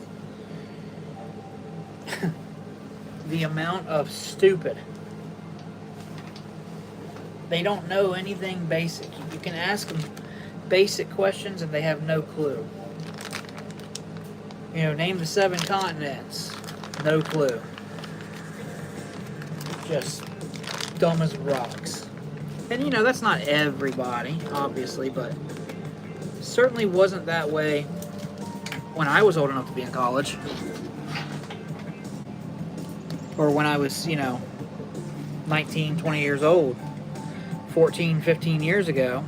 the amount of stupid. They don't know anything basic. You can ask them basic questions and they have no clue. Name the 7 continents. No clue. Just dumb as rocks. And that's not everybody, obviously, but it certainly wasn't that way when I was old enough to be in college. Or when I was, 19, 20 years old. 14, 15 years ago.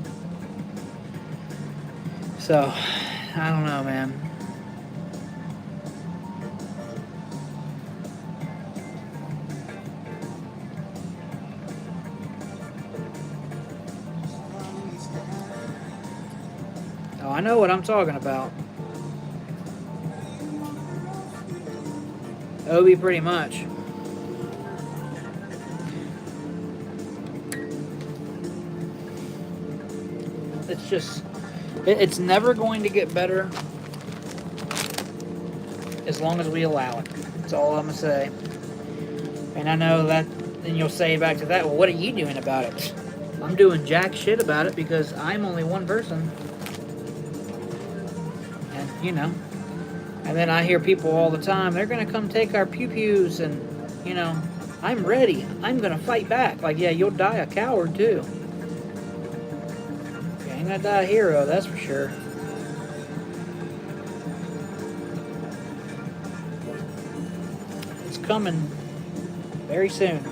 So, I don't know, man. Oh, I know what I'm talking about. Obi, pretty much. It's just, it's never going to get better as long as we allow it. That's all I'm going to say. And I know that, then you'll say back to that, well, what are you doing about it? I'm doing jack shit about it because I'm only one person. And, and then I hear people all the time, they're going to come take our pew-pews and, I'm ready. I'm going to fight back. Like, yeah, you'll die a coward too. You ain't going to die a hero, that's for sure. It's coming very soon.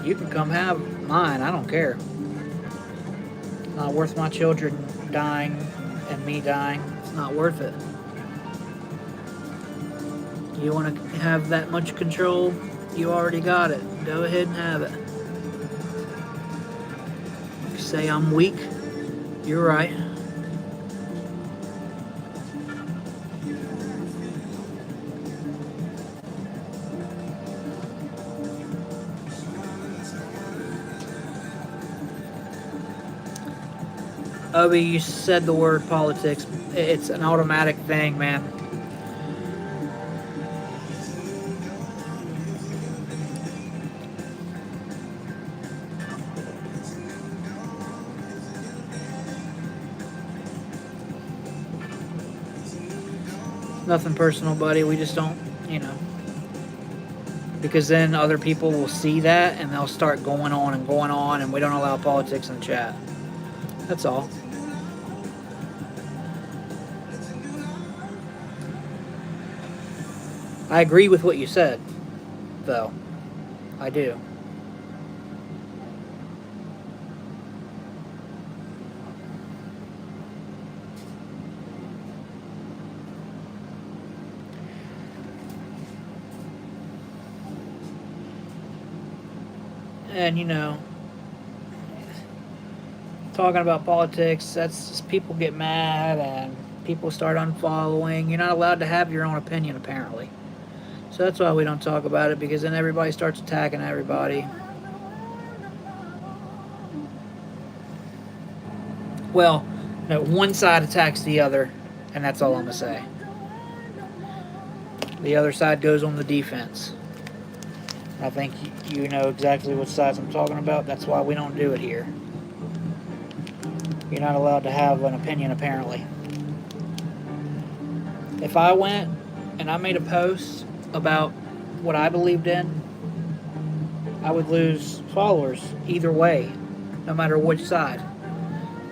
You can come have mine, I don't care. It's not worth my children dying and me dying. It's not worth it. You want to have that much control? You already got it. Go ahead and have it. You say I'm weak? You're right. Obi, you said the word politics. It's an automatic thing, man. Nothing personal, buddy. We just don't, because then other people will see that and they'll start going on, and we don't allow politics in the chat. That's all. I agree with what you said, though. I do. And, talking about politics, that's just people get mad and people start unfollowing. You're not allowed to have your own opinion, apparently. So that's why we don't talk about it, because then everybody starts attacking everybody. Well, no, one side attacks the other, and that's all I'm going to say. The other side goes on the defense. I think you know exactly what sides I'm talking about. That's why we don't do it here. You're not allowed to have an opinion, apparently. If I went and I made a post about what I believed in, I would lose followers either way, no matter which side.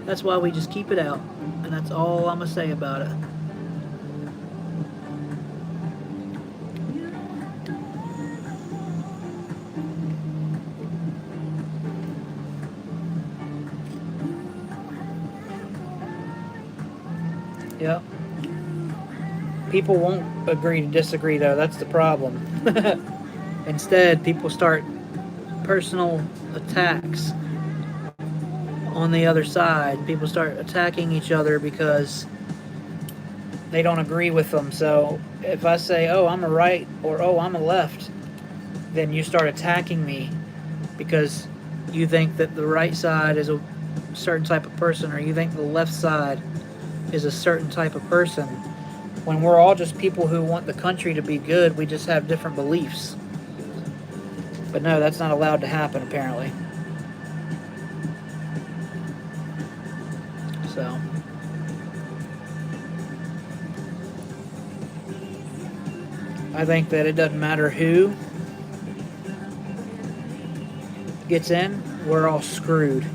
That's why we just keep it out, and that's all I'm going to say about it. Yep. People won't agree to disagree, though. That's the problem. Instead, people start personal attacks on the other side. People start attacking each other because they don't agree with them. So if I say, oh, I'm a right, or oh, I'm a left, then you start attacking me because you think that the right side is a certain type of person, or you think the left side is a certain type of person, when we're all just people who want the country to be good. We just have different beliefs. But no, that's not allowed to happen, apparently. So I think that it doesn't matter who gets in, we're all screwed.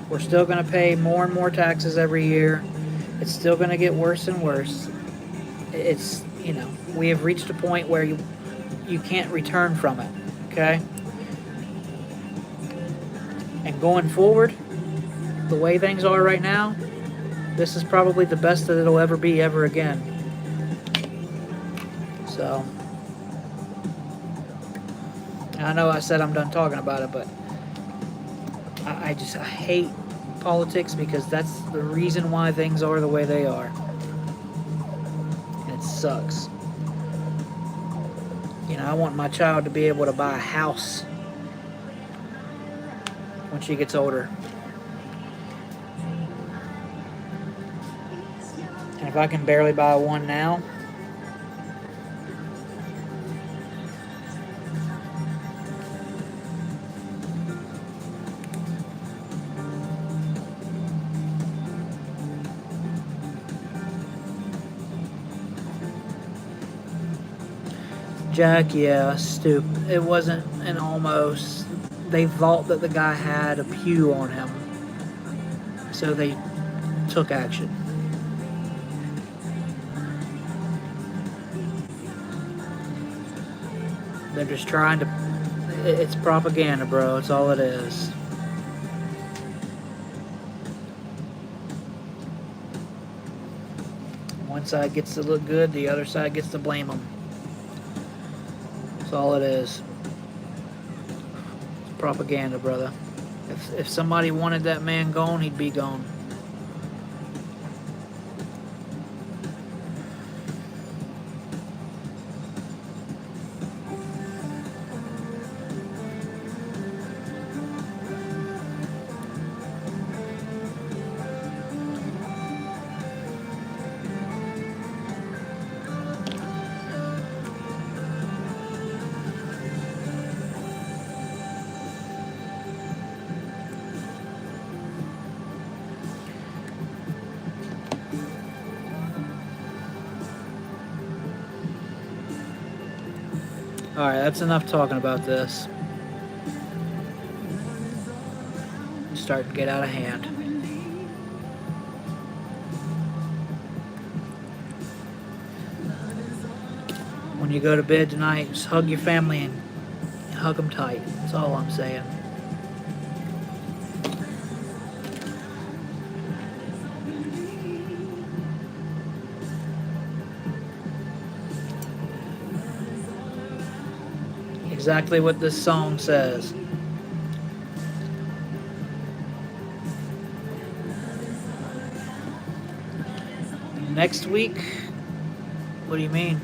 We're still going to pay more and more taxes every year. It's still going to get worse and worse. It's, we have reached a point where you can't return from it, okay? And going forward, the way things are right now, this is probably the best that it'll ever be ever again. So, I know I said I'm done talking about it, but I hate politics, because that's the reason why things are the way they are. And it sucks. I want my child to be able to buy a house when she gets older. And if I can barely buy one now, Jack, yeah, stupid. It wasn't an almost. They thought that the guy had a pew on him, so they took action. They're just trying to. It's propaganda, bro. It's all it is. One side gets to look good, the other side gets to blame them. That's all it is. It's propaganda, brother. If somebody wanted that man gone, he'd be gone. Alright, that's enough talking about this. It's starting to get out of hand. When you go to bed tonight, just hug your family and hug them tight. That's all I'm saying. Exactly what this song says. Next week? What do you mean?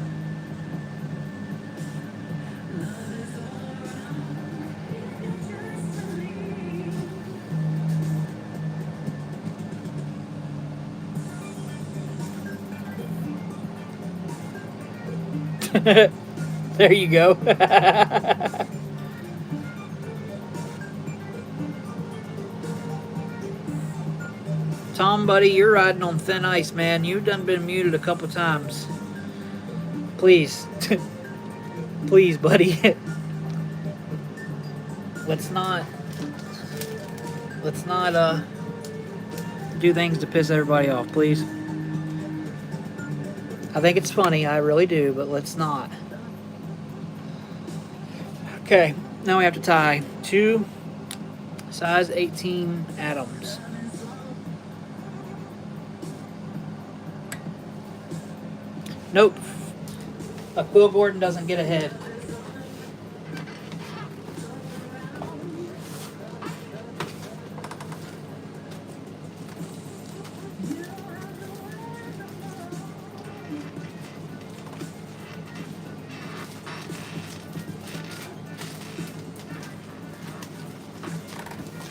There you go. Tom, buddy, you're riding on thin ice, man. You've done been muted a couple times. Please. Please, buddy. Let's not do things to piss everybody off, please. I think it's funny, I really do, but let's not. Okay, now we have to tie 2 size 18 atoms. Nope. A Quill Gordon doesn't get ahead.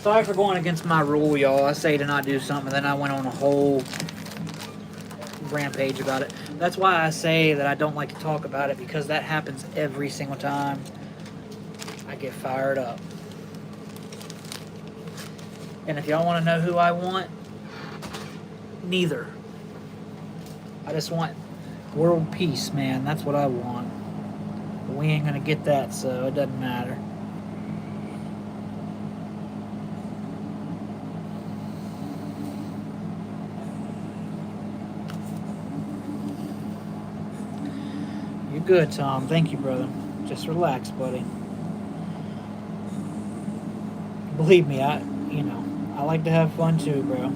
Sorry for going against my rule, y'all. I say to not do something, and then I went on a whole rampage about it. That's why I say that I don't like to talk about it, because that happens every single time I get fired up. And if y'all want to know who I want, neither. I just want world peace, man. That's what I want. But we ain't gonna get that, so it doesn't matter. You're good, Tom. Thank you, brother. Just relax, buddy. Believe me, I like to have fun too, bro.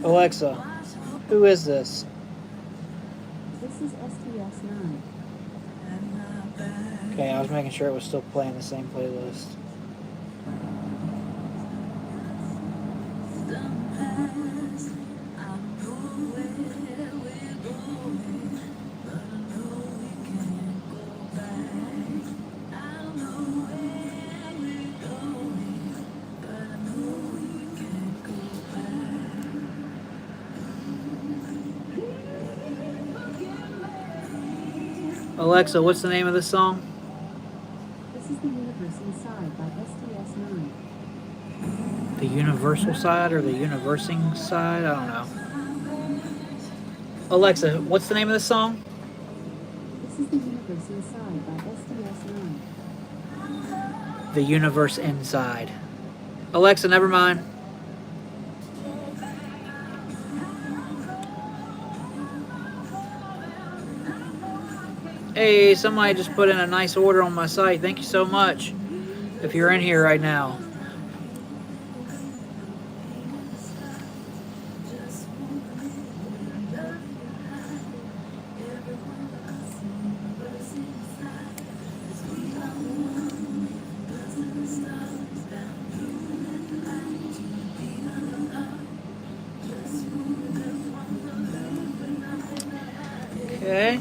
Alexa, who is this? This is STS9. Okay, I was making sure it was still playing the same playlist. Alexa, what's the name of this song? This is The Universe Inside by STS9. The Universal Side or the Universing Side? I don't know. Alexa, what's the name of this song? This is The Universe Inside by STS9. The Universe Inside. Alexa, never mind. Hey, somebody just put in a nice order on my site. Thank you so much. If you're in here right now. Okay.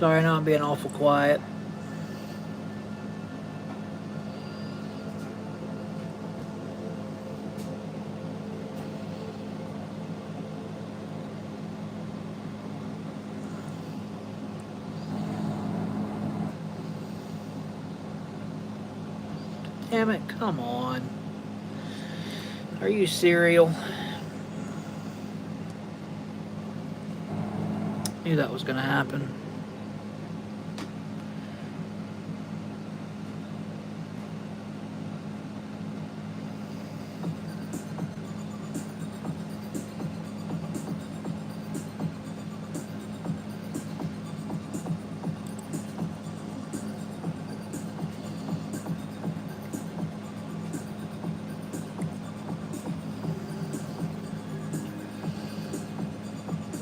Sorry, I know I'm being awful quiet. Damn it, come on. Are you cereal? Knew that was gonna happen.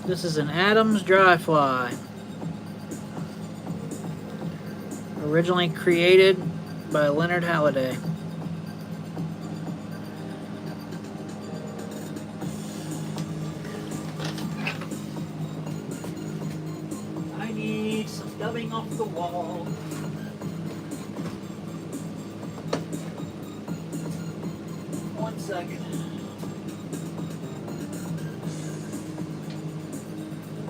This is an Adams dry fly. Originally created by Leonard Halliday. I need some dubbing off the wall. One second.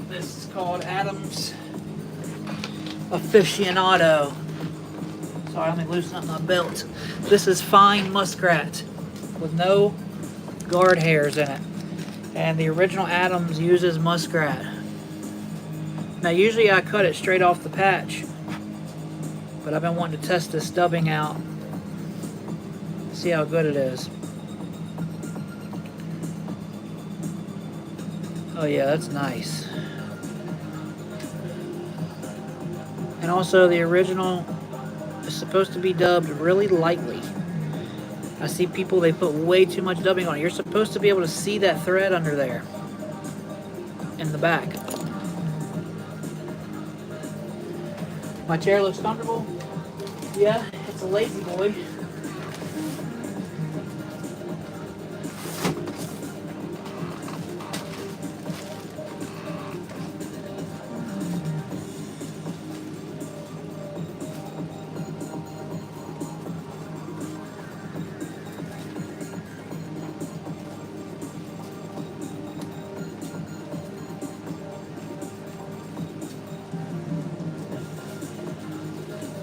This is called Adams Aficionado. Sorry, let me loosen up my belt. This is fine muskrat with no guard hairs in it. And the original Adams uses muskrat. Now usually I cut it straight off the patch, but I've been wanting to test this dubbing out. See how good it is. Oh yeah, that's nice. And also the original is supposed to be dubbed really lightly. I see people, they put way too much dubbing on it. You're supposed to be able to see that thread under there in the back. My chair looks comfortable. Yeah, it's a lazy boy.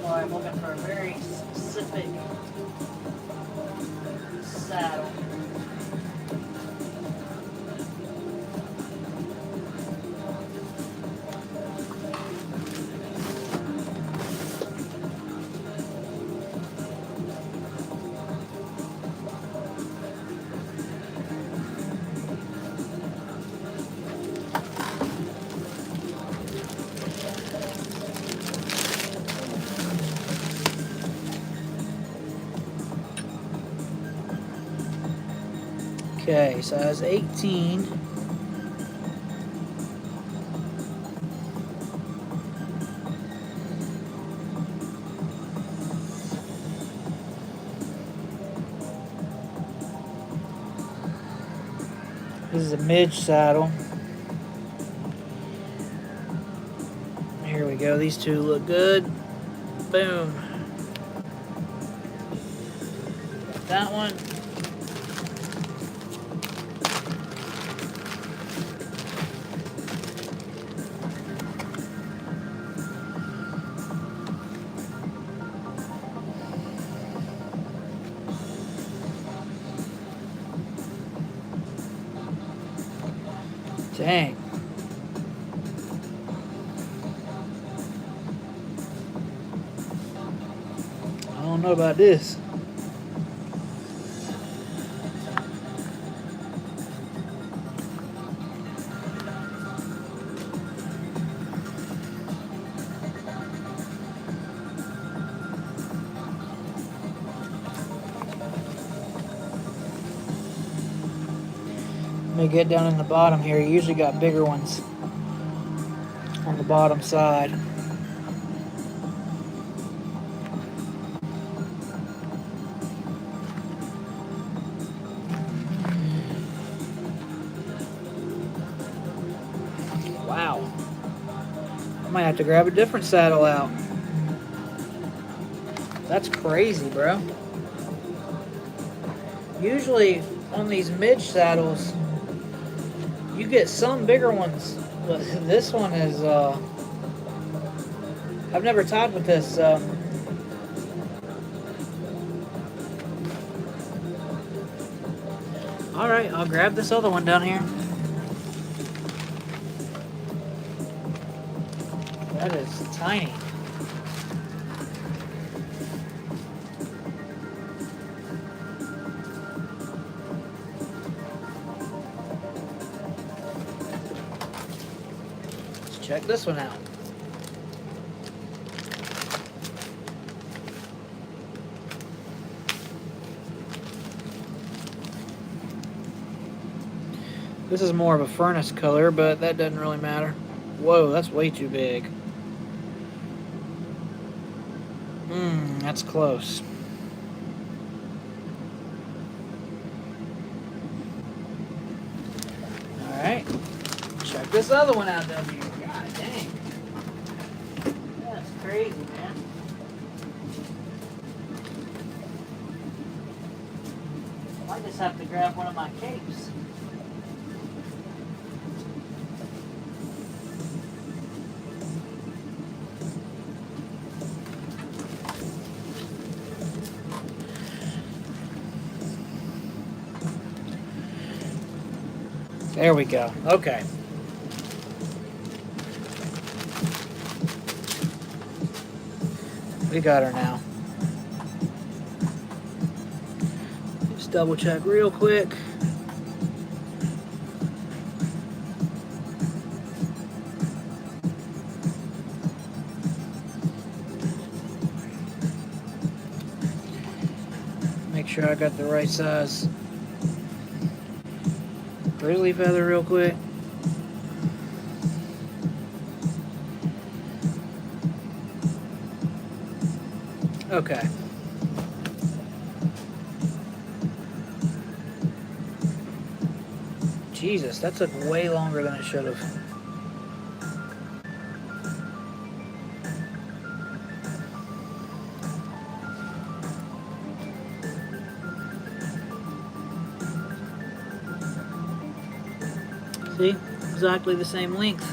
I'm looking for a very specific saddle. Okay, size 18. This is a midge saddle. Here we go. These two look good. Boom. Got that one. Dang. I don't know about this. Let me get down in the bottom here. You usually got bigger ones on the bottom side. Wow. I'm might have to grab a different saddle out. That's crazy, bro. Usually on these midge saddles, you get some bigger ones, but this one is, I've never tied with this. Alright, I'll grab this other one down here. That is tiny. Let's check this one out. This is more of a furnace color, but that doesn't really matter. Whoa, that's way too big. That's close. Alright. Check this other one out down here. God dang. That's crazy, man. I might just have to grab one of my capes. There we go. Okay. We got her now. Just double check real quick. Make sure I got the right size grizzly feather real quick. Okay. Jesus, that took way longer than it should have. See? Exactly the same length.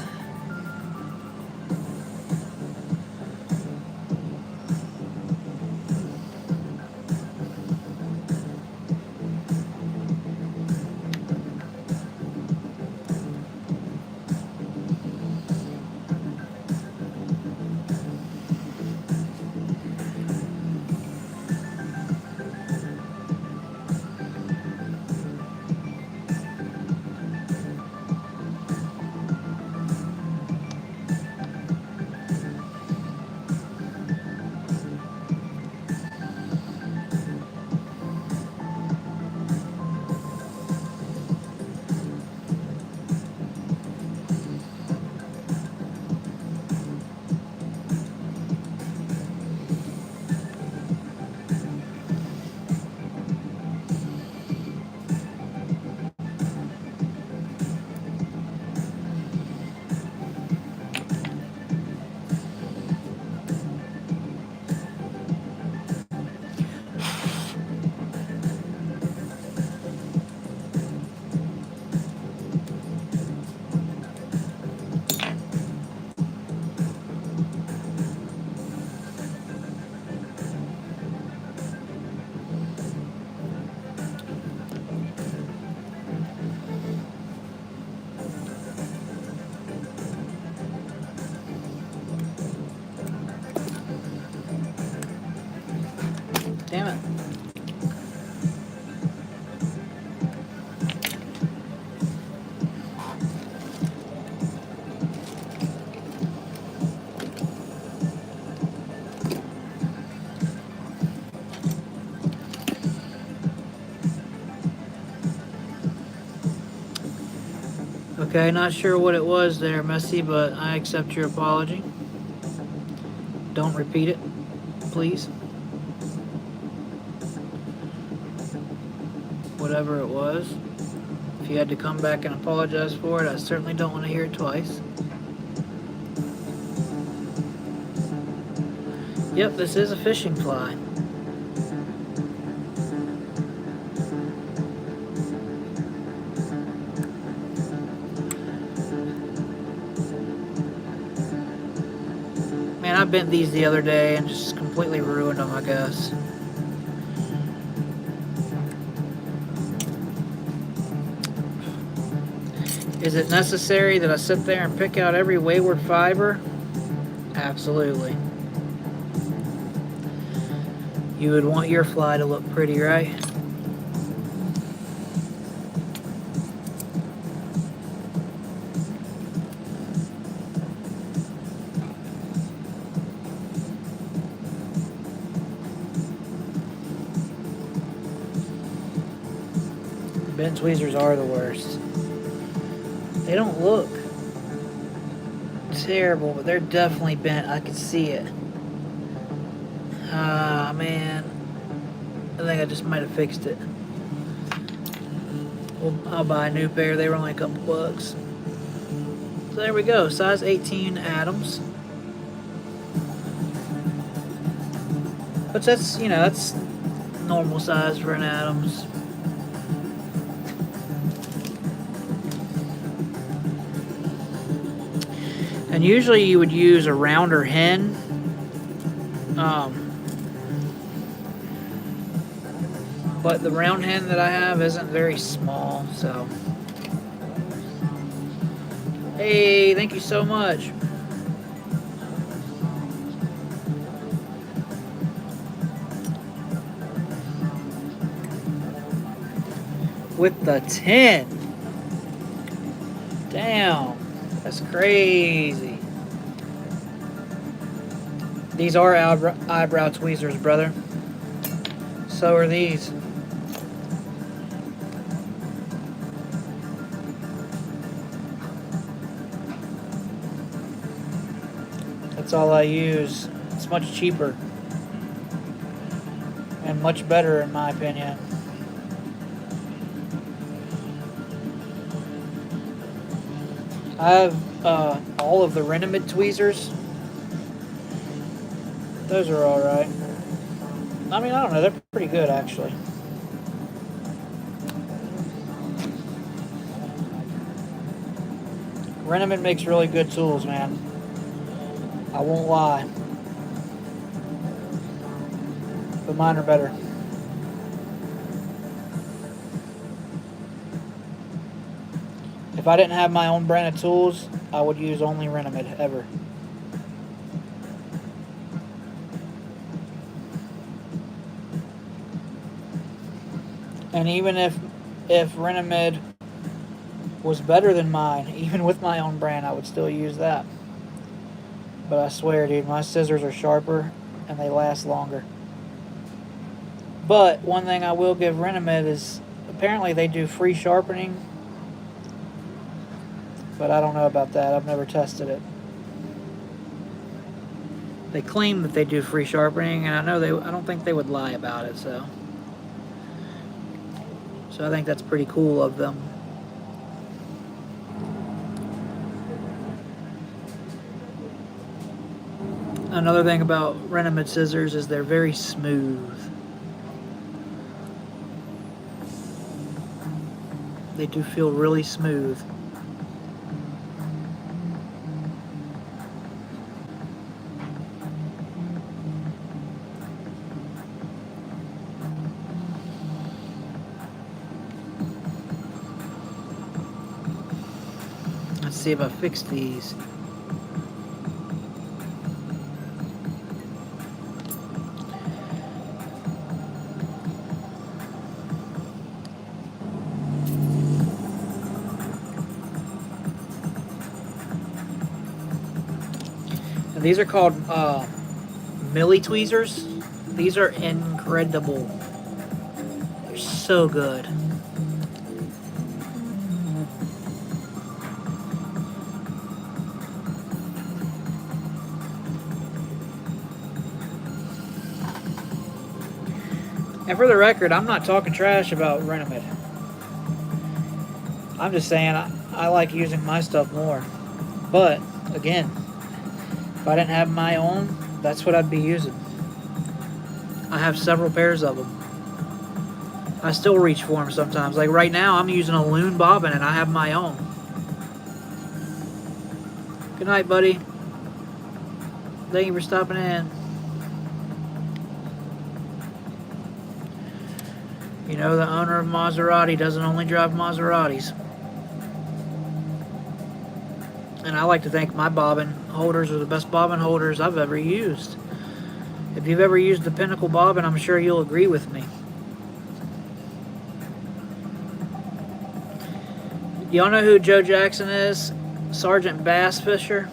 Damn it. Okay, not sure what it was there, Messy, but I accept your apology. Don't repeat it, please. Whatever it was. If you had to come back and apologize for it, I certainly don't want to hear it twice. Yep, this is a fishing fly. Man, I bent these the other day and just completely ruined them, I guess. Is it necessary that I sit there and pick out every wayward fiber? Absolutely. You would want your fly to look pretty, right? Bent tweezers are the worst. They don't look terrible, but they're definitely bent. I can see it. Ah, man. I think I just might have fixed it. Well, I'll buy a new pair. They were only a couple bucks. So there we go. Size 18 Adams. But that's, you know, that's normal size for an Adams. And usually you would use a rounder hen. But the round hen that I have isn't very small, so. Hey, thank you so much. With the 10. Damn. That's crazy. These are eyebrow tweezers, brother. So are these. That's all I use. It's much cheaper. And much better in my opinion. I have all of the Renamid tweezers. Those are alright. I mean, I don't know, they're pretty good actually. Renamid makes really good tools, man. I won't lie. But mine are better. If I didn't have my own brand of tools, I would use only Renamid ever. And even if Renamid was better than mine, even with my own brand, I would still use that. But I swear, dude, my scissors are sharper and they last longer. But one thing I will give Renamid is apparently they do free sharpening. But I don't know about that. I've never tested it. They claim that they do free sharpening, and I don't think they would lie about it, so I think that's pretty cool of them. Another thing about Renamid scissors is they're very smooth. They do feel really smooth. Let's see if I fixed these. These are called Millie tweezers. These are incredible. They're so good. And for the record, I'm not talking trash about Renamid. I'm just saying I like using my stuff more. But again, if I didn't have my own, that's what I'd be using. I have several pairs of them. I still reach for them sometimes. Like right now, I'm using a loon bobbin and I have my own. Good night, buddy. Thank you for stopping in. You know, the owner of Maserati doesn't only drive Maseratis. And I like to think my bobbin holders are the best bobbin holders I've ever used. If you've ever used the Pinnacle bobbin, I'm sure you'll agree with me. Y'all know who Joe Jackson is? Sergeant Bass Fisher.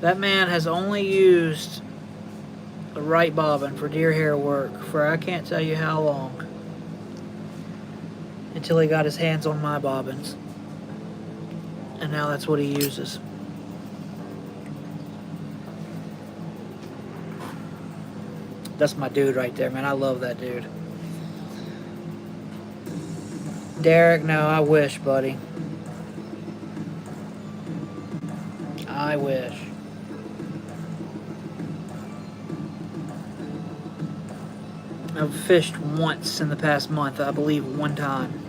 That man has only used the right bobbin for deer hair work for I can't tell you how long. Until he got his hands on my bobbins. And now that's what he uses. That's my dude right there, man. I love that dude. Derek, no, I wish, buddy. I wish. I've fished once in the past month, I believe one time.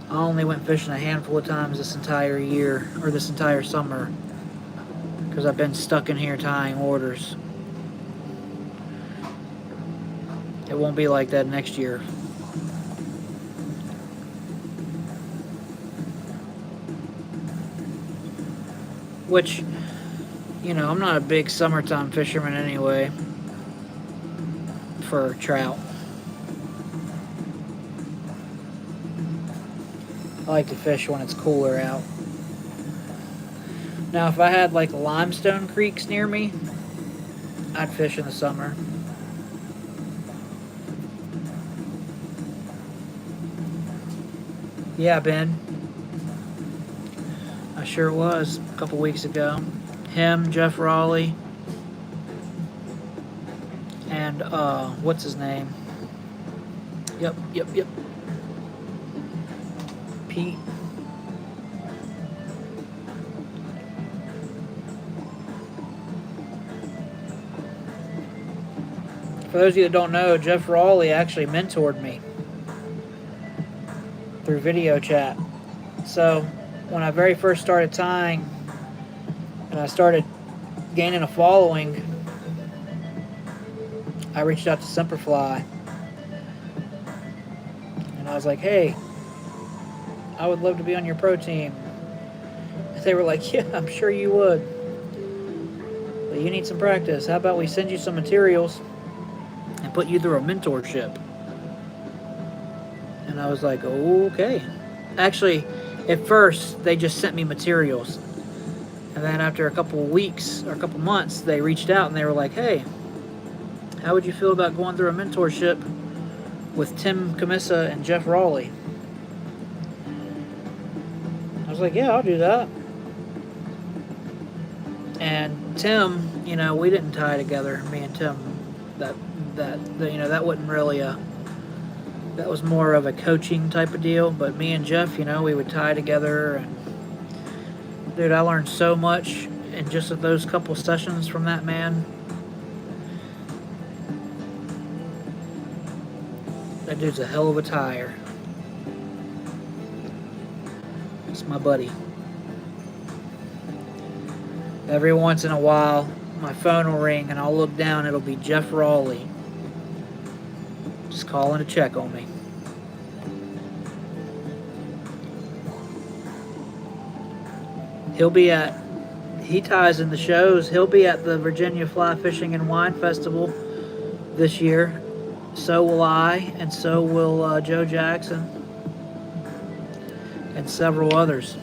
I only went fishing a handful of times this entire year, or this entire summer, because I've been stuck in here tying orders. It won't be like that next year. Which, you know, I'm not a big summertime fisherman anyway for trout. I like to fish when it's cooler out. Now, if I had like limestone creeks near me, I'd fish in the summer. Yeah, Ben. I sure was a couple weeks ago. Him, Jeff Raleigh, and what's his name? Yep. Pete. For those of you that don't know, Jeff Raleigh actually mentored me through video chat. So when I very first started tying and I started gaining a following, I reached out to Semperfly and I was like, hey, I would love to be on your pro team. And they were like, yeah, I'm sure you would, but you need some practice. How about we send you some materials and put you through a mentorship? And I was like, okay. Actually, at first, they just sent me materials. And then after a couple of weeks or a couple months, they reached out and they were like, hey, how would you feel about going through a mentorship with Tim Camissa and Jeff Raleigh? I was like, yeah, I'll do that. And Tim, you know, we didn't tie together, me and Tim. That wasn't really that was more of a coaching type of deal. But me and Jeff, you know, we would tie together. And dude, I learned so much in just those couple sessions from that man. That dude's a hell of a tire. It's my buddy. Every once in a while, my phone will ring and I'll look down, it'll be Jeff Raleigh. Just calling to check on me. He ties in the shows. He'll be at the Virginia Fly Fishing and Wine Festival this year. So will I, and so will Joe Jackson, and several others.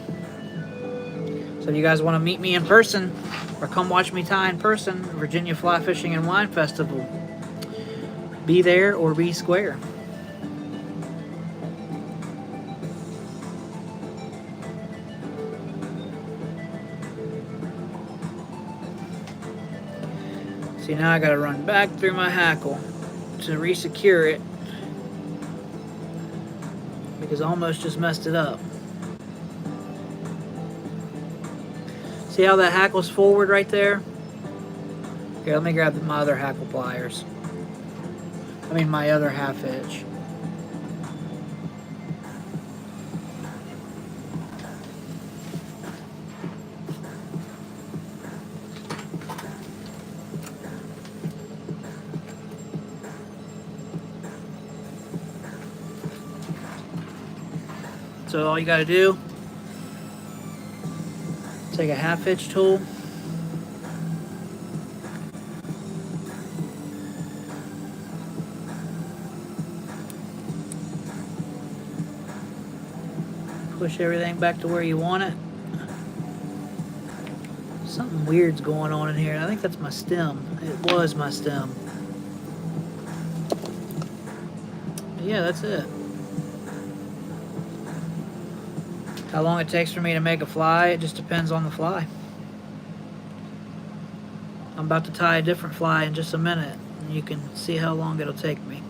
So if you guys want to meet me in person, or come watch me tie in person, Virginia Fly Fishing and Wine Festival, be there or be square. See, now I gotta run back through my hackle to resecure it because I almost just messed it up. See how that hackle's forward right there? Here, let me grab my other hackle pliers. I mean my other half hitch. So all you gotta do, take a half hitch tool, push everything back to where you want it. Something weird's going on in here. I think that's my stem. It was my stem. But yeah, that's it. How long it takes for me to make a fly, it just depends on the fly. I'm about to tie a different fly in just a minute, and you can see how long it'll take me.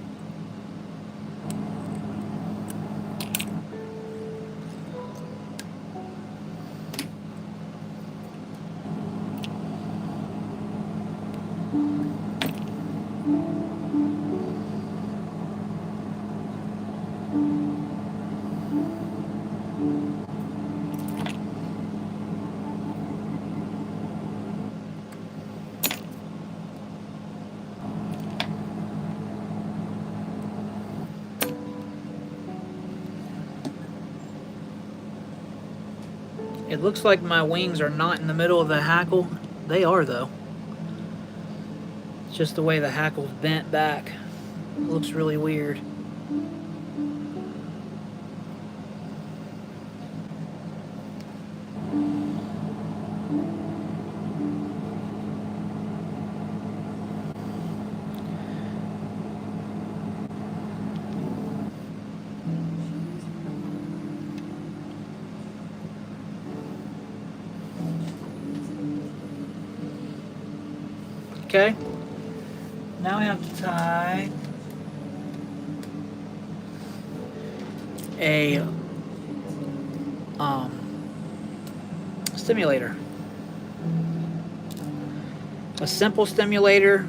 It looks like my wings are not in the middle of the hackle. They are though. It's just the way the hackle's bent back. It looks really weird. Okay, now I have to tie a stimulator. A simple stimulator,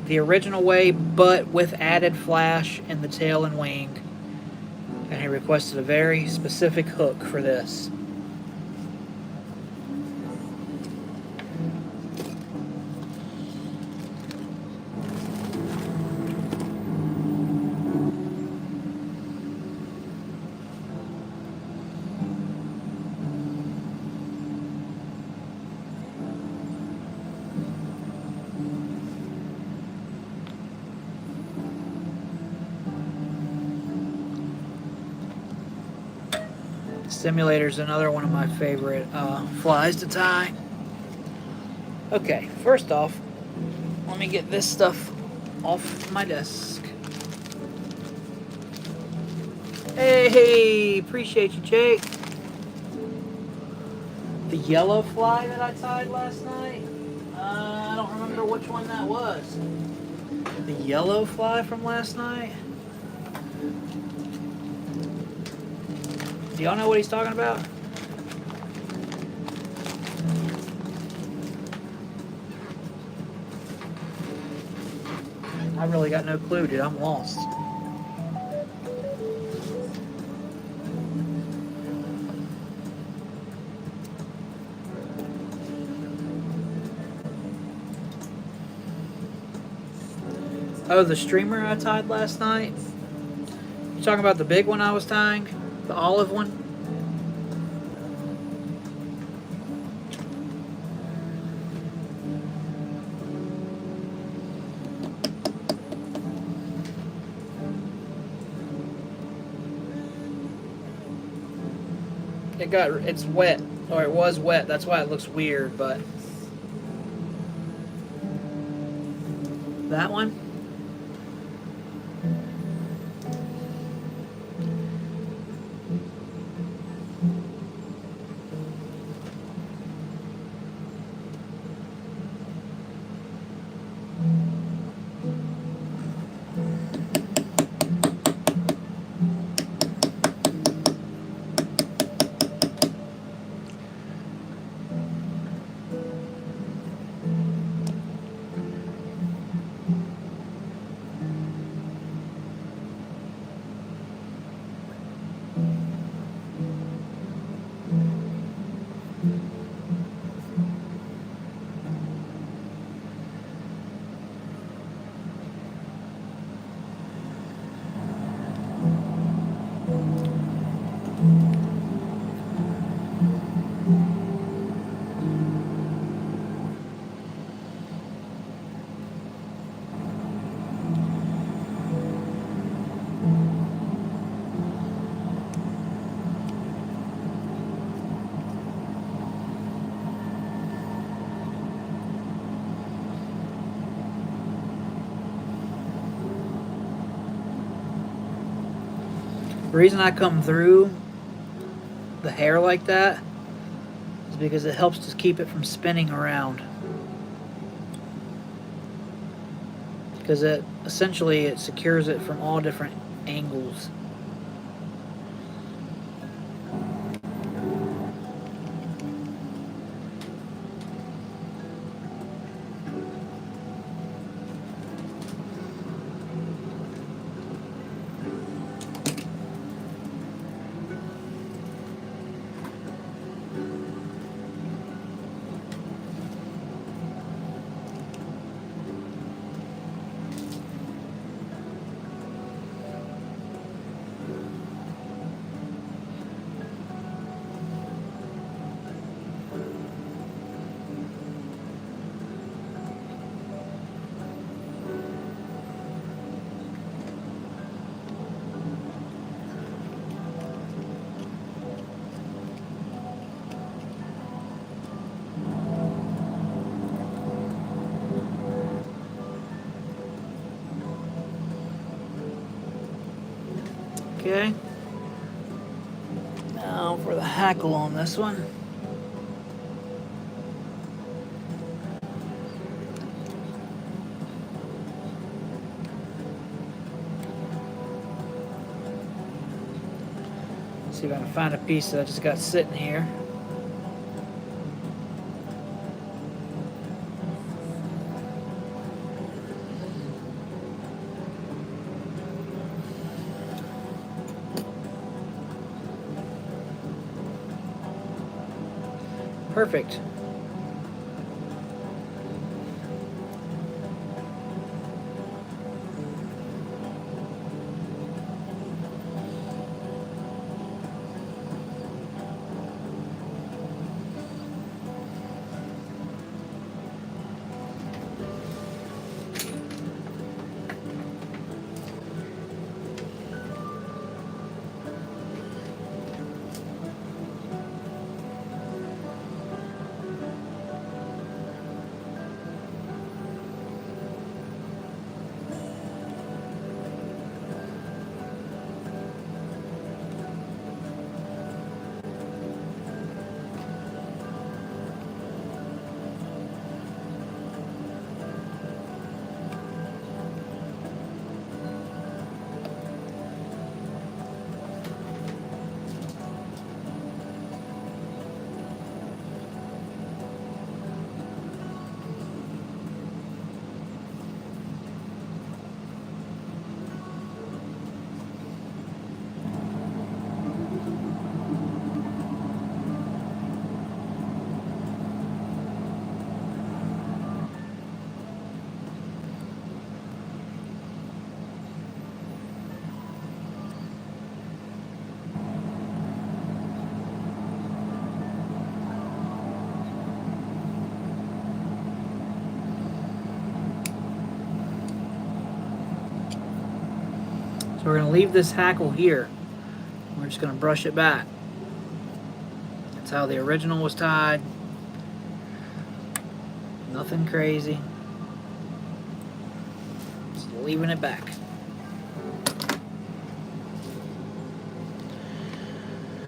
the original way, but with added flash in the tail and wing. And he requested a very specific hook for this. Stimulator is another one of my favorite flies to tie. Okay, first off, let me get this stuff off my desk. Hey, appreciate you, Jake. The yellow fly that I tied last night, I don't remember which one that was. The yellow fly from last night? Do y'all know what he's talking about? I really got no clue, dude. I'm lost. Oh, the streamer I tied last night? You talking about the big one I was tying? The olive one? It's wet, or it was wet, that's why it looks weird, but that one? The reason I come through the hair like that is because it helps to keep it from spinning around. Because it essentially it secures it from all different angles. Okay. Now for the hackle on this one. See if I can find a piece that I just got sitting here. Perfect. So we're going to leave this hackle here. We're just going to brush it back. That's how the original was tied. Nothing crazy. Just leaving it back.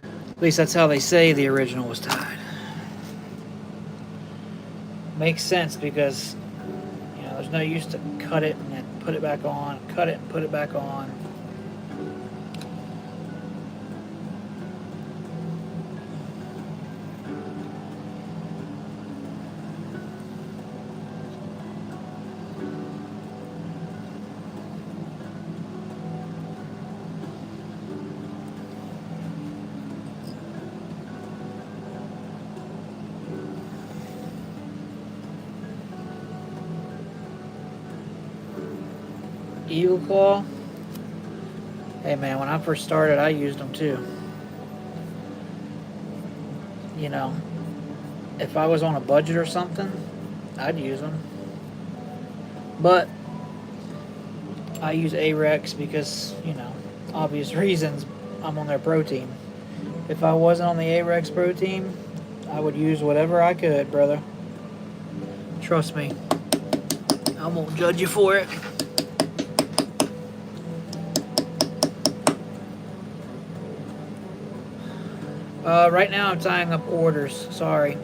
At least that's how they say the original was tied. Makes sense because, you know, there's no use to cut it and then put it back on, cut it and put it back on. Eagle claw. Hey man, when I first started, I used them too. You know, if I was on a budget or something, I'd use them. But I use Arex because, you know, obvious reasons. I'm on their pro team. If I wasn't on the Arex pro team, I would use whatever I could, brother. Trust me. I won't judge you for it. Right now I'm tying up orders. Sorry.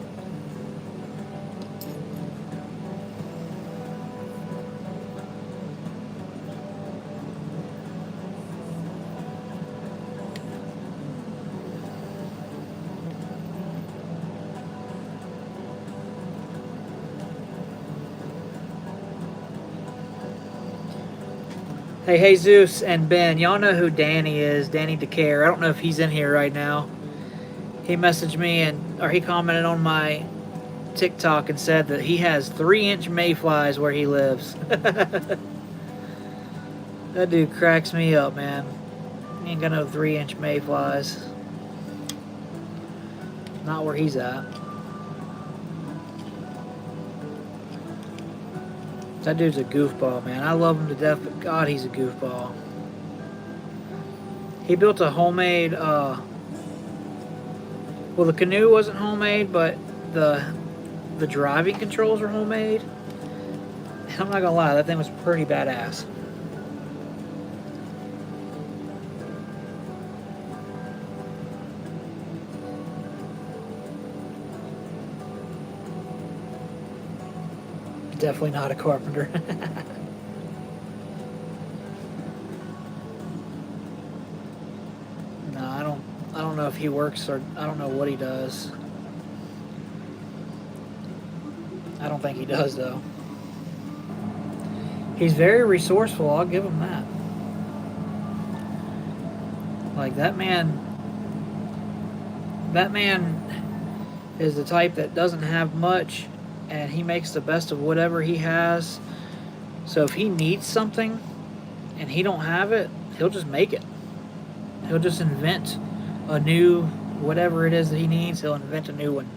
Hey, Jesus and Ben, y'all know who Danny is, Danny DeCare. I don't know if he's in here right now. He messaged me or he commented on my TikTok and said that he has 3-inch mayflies where he lives. That dude cracks me up, man. He ain't got no 3-inch mayflies. Not where he's at. That dude's a goofball, man. I love him to death, but God, he's a goofball. He built a homemade, well, the canoe wasn't homemade, but the driving controls were homemade. And I'm not gonna lie, that thing was pretty badass. Definitely not a carpenter. No, I don't know if he works or I don't know what he does. I don't think he does though. He's very resourceful, I'll give him that. Like that man is the type that doesn't have much and he makes the best of whatever he has. So if he needs something and he don't have it, he'll just make it. He'll just invent a new whatever it is that he needs, he'll invent a new one.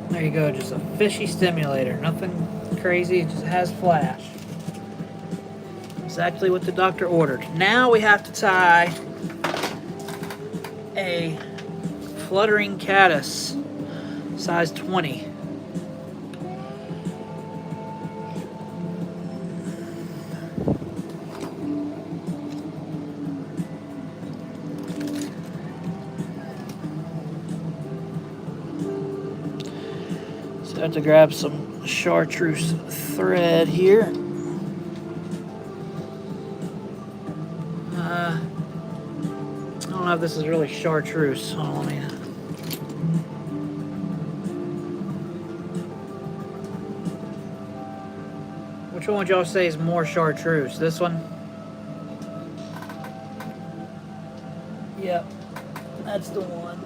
There you go, just a fishy stimulator. Nothing crazy, it just has flash. Exactly what the doctor ordered. Now we have to tie a fluttering caddis, size 20. I have to grab some chartreuse thread here. I don't know if this is really chartreuse. Hold on, let me. Which one would y'all say is more chartreuse? This one? Yep, that's the one.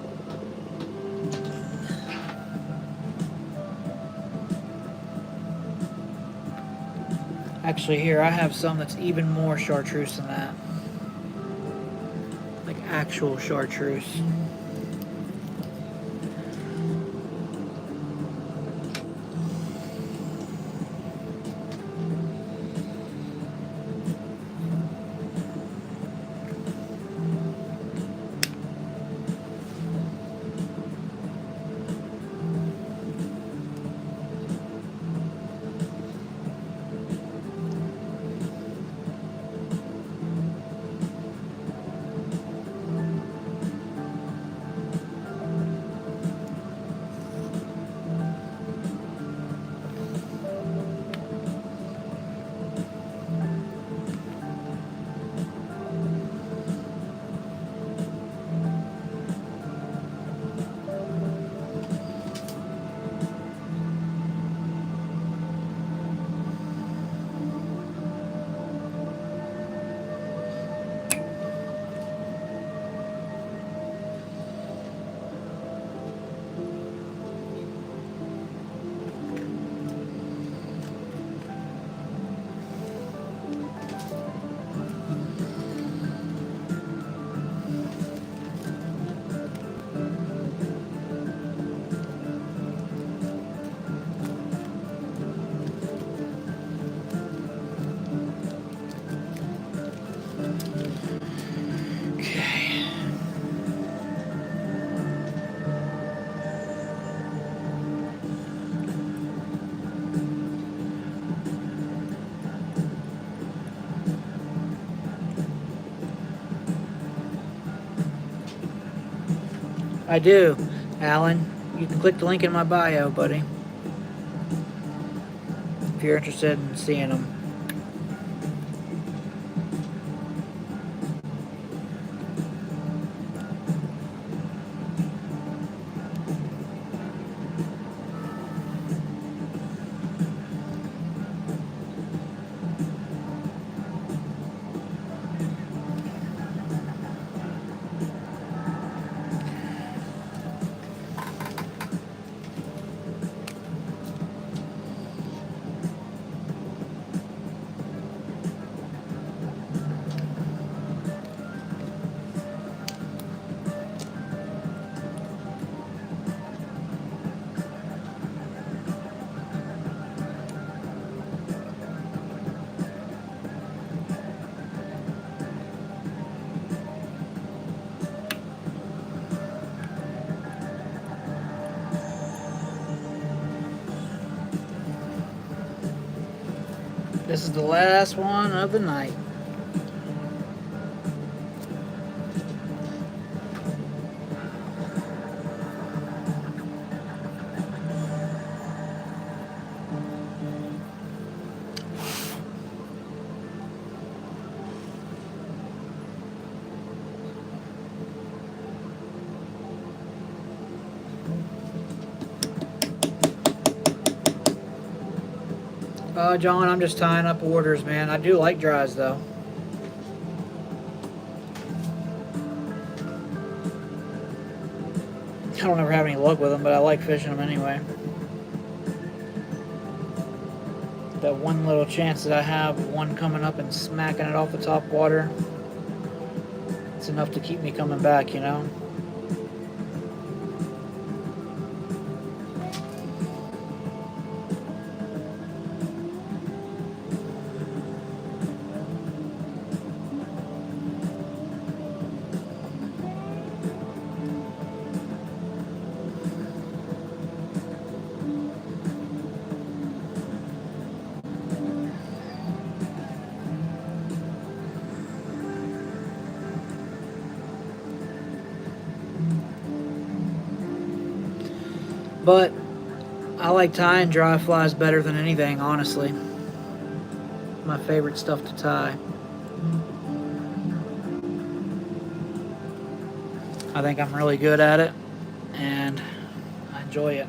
Actually, here, I have some that's even more chartreuse than that. Like actual chartreuse. I do, Alan. You can click the link in my bio, buddy, if you're interested in seeing them. This is the last one of the night. John, I'm just tying up orders, man. I do like dries, though. I don't ever have any luck with them, but I like fishing them anyway. That one little chance that I have, one coming up and smacking it off the top water, it's enough to keep me coming back, you know? But I like tying dry flies better than anything, honestly. My favorite stuff to tie. I think I'm really good at it, and I enjoy it.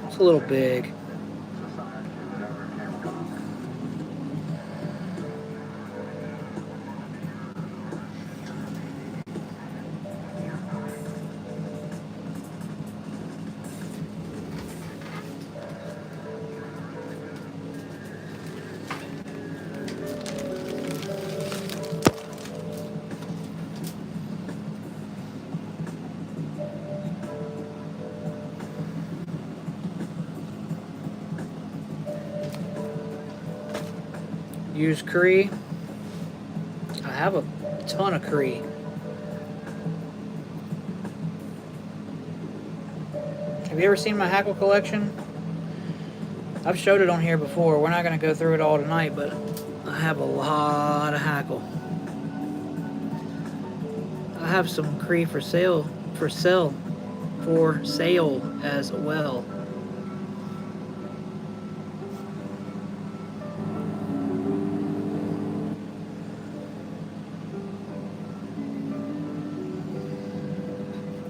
It's a little big. Use Cree. I have a ton of Cree. Have you ever seen my Hackle collection? I've showed it on here before. We're not going to go through it all tonight, but I have a lot of Hackle. I have some Cree for sale as well.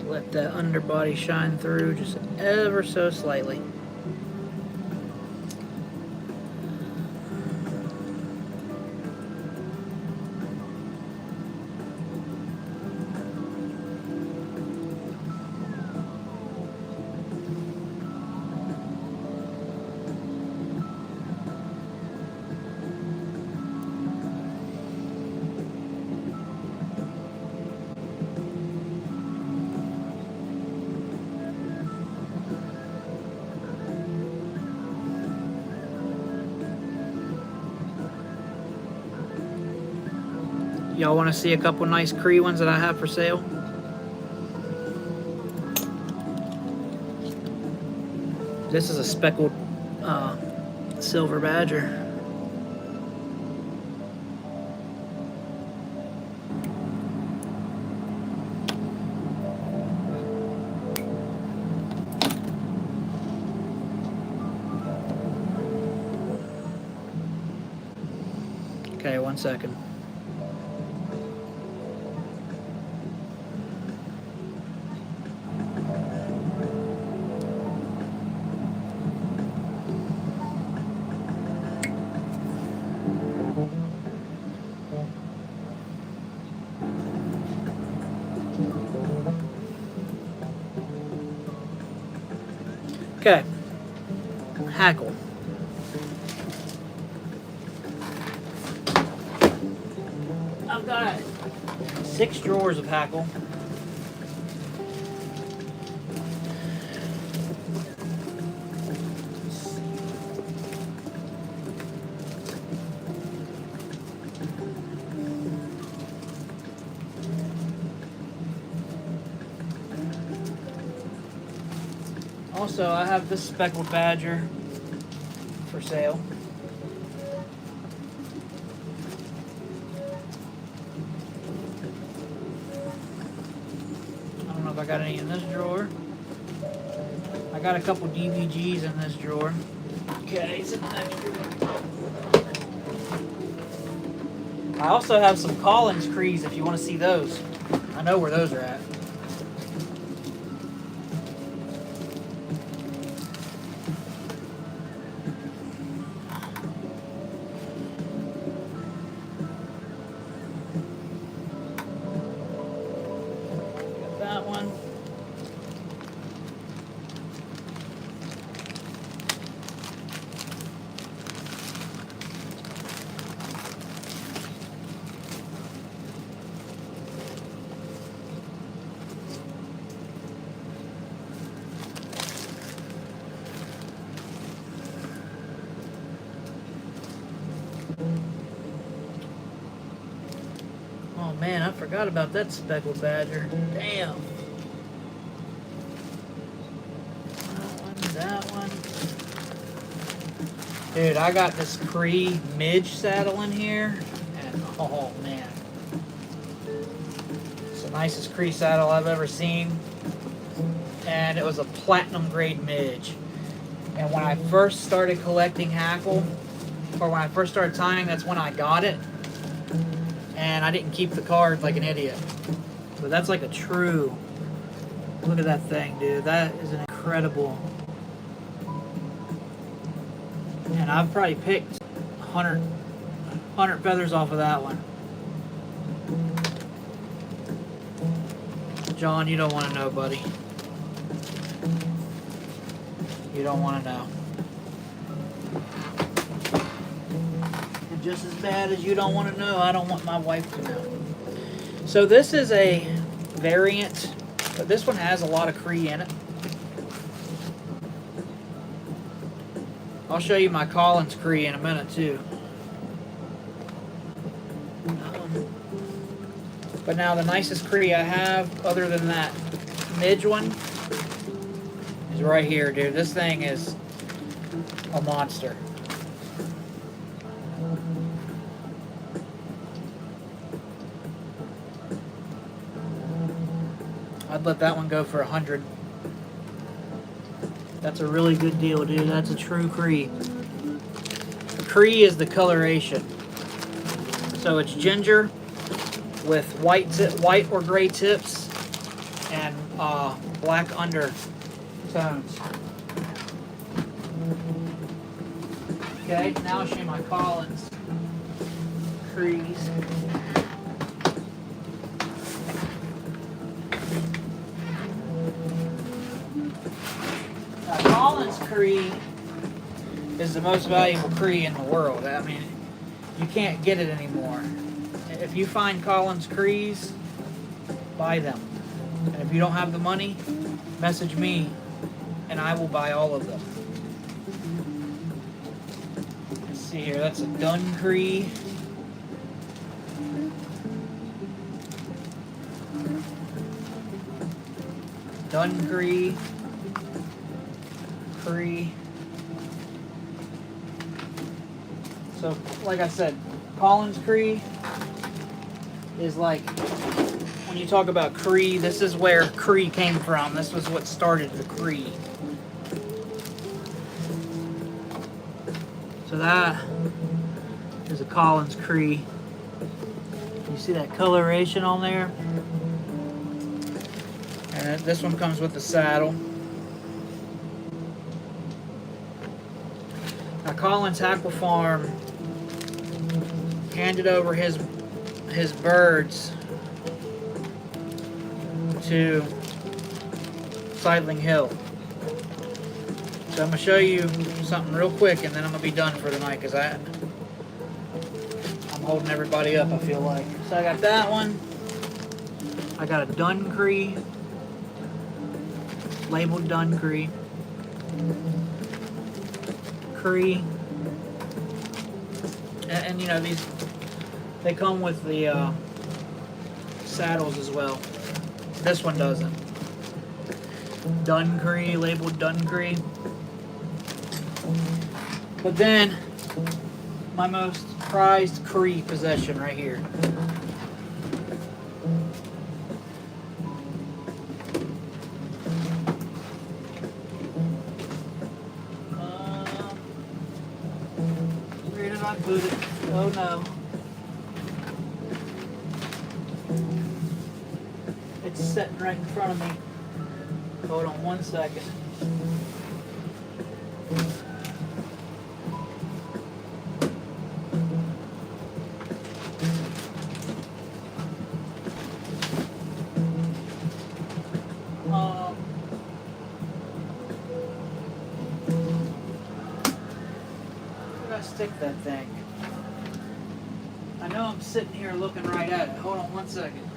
Let that underbody shine through just ever so slightly. Y'all want to see a couple nice Cree ones that I have for sale? This is a speckled silver badger. Okay, 1 second. Okay, Hackle. I've got 6 drawers of Hackle. Also, I have this speckled badger for sale. I don't know if I got any in this drawer. I got a couple DVGs in this drawer. Okay, it's in the next drawer. I also have some Collins Crees if you want to see those. I know where those are at. That one. Oh man, I forgot about that speckled badger. Damn. That one. Dude, I got this Cree midge saddle in here, and oh man, it's the nicest Cree saddle I've ever seen, and it was a platinum grade midge. And when I first started collecting Hackle, or when I first started tying, that's when I got it, and I didn't keep the card like an idiot. But that's like a true, look at that thing, dude. That is an incredible. And I've probably picked 100 feathers off of that one. John, you don't want to know, buddy. You don't want to know. And just as bad as you don't want to know, I don't want my wife to know. So this is a variant, but this one has a lot of Cree in it. I'll show you my Collins Cree in a minute too. But now the nicest Cree I have, other than that midge one, is right here, dude. This thing is a monster. I'd let that one go for 100. That's a really good deal, dude. That's a true Cree. The Cree is the coloration. So it's ginger with white or gray tips and black undertones. Okay, now I'll show you my Collins Crees. Collins Cree is the most valuable Cree in the world. I mean, you can't get it anymore. If you find Collins Crees, buy them. And if you don't have the money, message me and I will buy all of them. Let's see here, that's a Dun Cree. Duncree, Cree. So, like I said, Collins Cree is like, when you talk about Cree, this is where Cree came from. This was what started the Cree. So that is a Collins Cree. You see that coloration on there? And this one comes with the saddle. Now Collins Hackle Farm handed over his birds to Sidling Hill. So I'm going to show you something real quick and then I'm going to be done for tonight because I'm holding everybody up, I feel like. So I got that one. I got a Duncree, labeled Duncree. Cree. And you know, these, they come with the saddles as well. This one doesn't. Duncree, labeled Duncree. But then, my most prized Cree possession right here. Where did I put it? Oh no. It's sitting right in front of me. Hold on one second. Where did I stick that thing? I know I'm sitting here looking right at it. Hold on one second.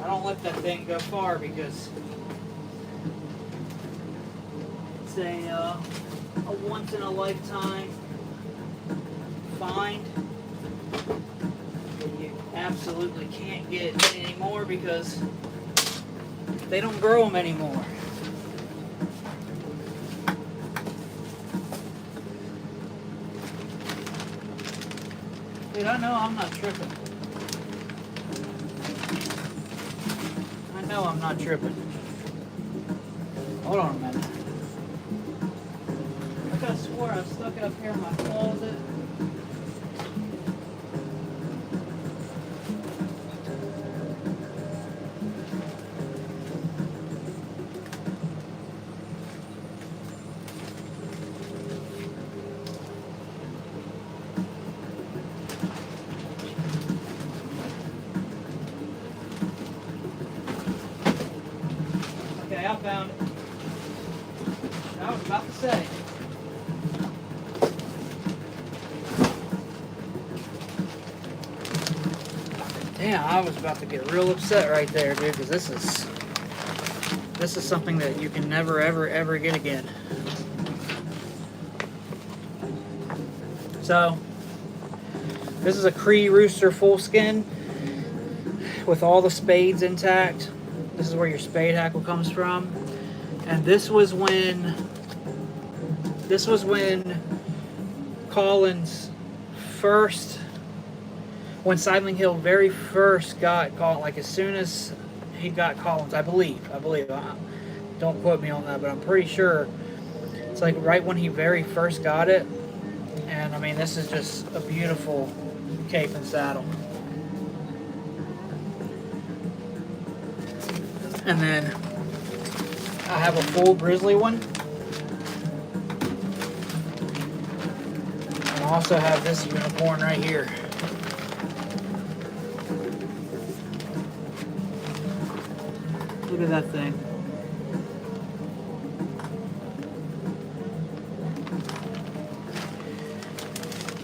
I don't let that thing go far because it's a once in a lifetime find that you absolutely can't get anymore because they don't grow them anymore. Dude, I know I'm not tripping. No, I'm not tripping. Hold on a minute. I could have swore I stuck it up here in my closet. I found it. I was about to say. Damn, I was about to get real upset right there, dude, because this is something that you can never, ever, ever get again. So, this is a Cree rooster full skin with all the spades intact. This is where your spade hackle comes from. And this was when Collins first, when Sidling Hill very first got Collins, like as soon as he got Collins, I believe, don't quote me on that, but I'm pretty sure it's like right when he very first got it. And I mean, this is just a beautiful cape and saddle. And then I have a full grizzly one. And I also have this unicorn right here. Look at that thing.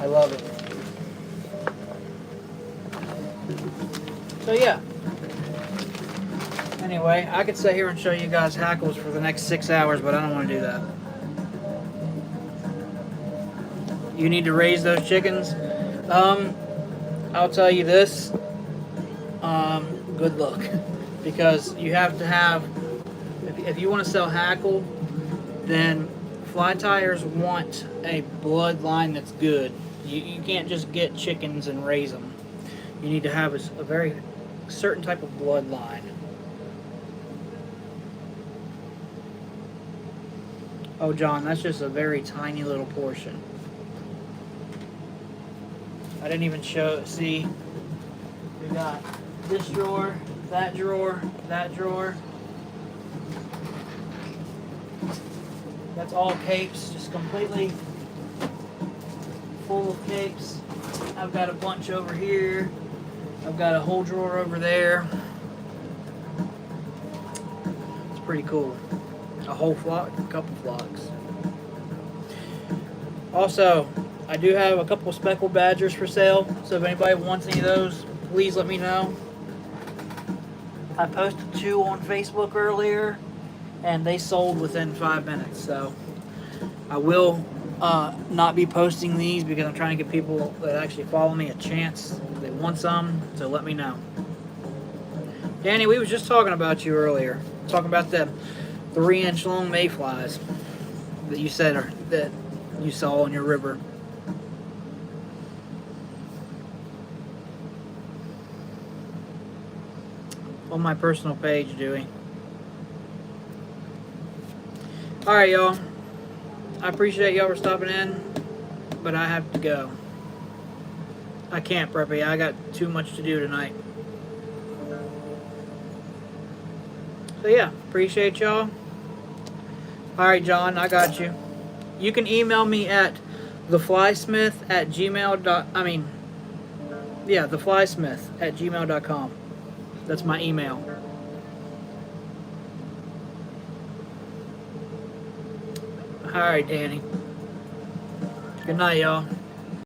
I love it. So yeah. Anyway, I could sit here and show you guys hackles for the next 6 hours, but I don't want to do that. You need to raise those chickens. I'll tell you this. good luck. Because you have to have, if you want to sell hackle, then fly tyers want a bloodline that's good. You can't just get chickens and raise them. You need to have a very certain type of bloodline. Oh, John, that's just a very tiny little portion. I didn't even see. We got this drawer, that drawer, that drawer. That's all capes, just completely full of capes. I've got a bunch over here. I've got a whole drawer over there. It's pretty cool. A whole flock, a couple flocks. Also, I do have a couple speckled badgers for sale, so if anybody wants any of those, please let me know. I posted 2 on Facebook earlier, and they sold within 5 minutes, so I will not be posting these because I'm trying to give people that actually follow me a chance. If they want some, so let me know. Danny, we was just talking about you earlier, talking about the 3-inch long mayflies that you said that you saw on your river. On my personal page, Dewey. Alright, y'all. I appreciate y'all for stopping in, but I have to go. I can't, Preppy. I got too much to do tonight. So yeah, appreciate y'all. Alright, John, I got you. You can email me at theflysmith@gmail.com. That's my email. Alright, Danny. Good night, y'all.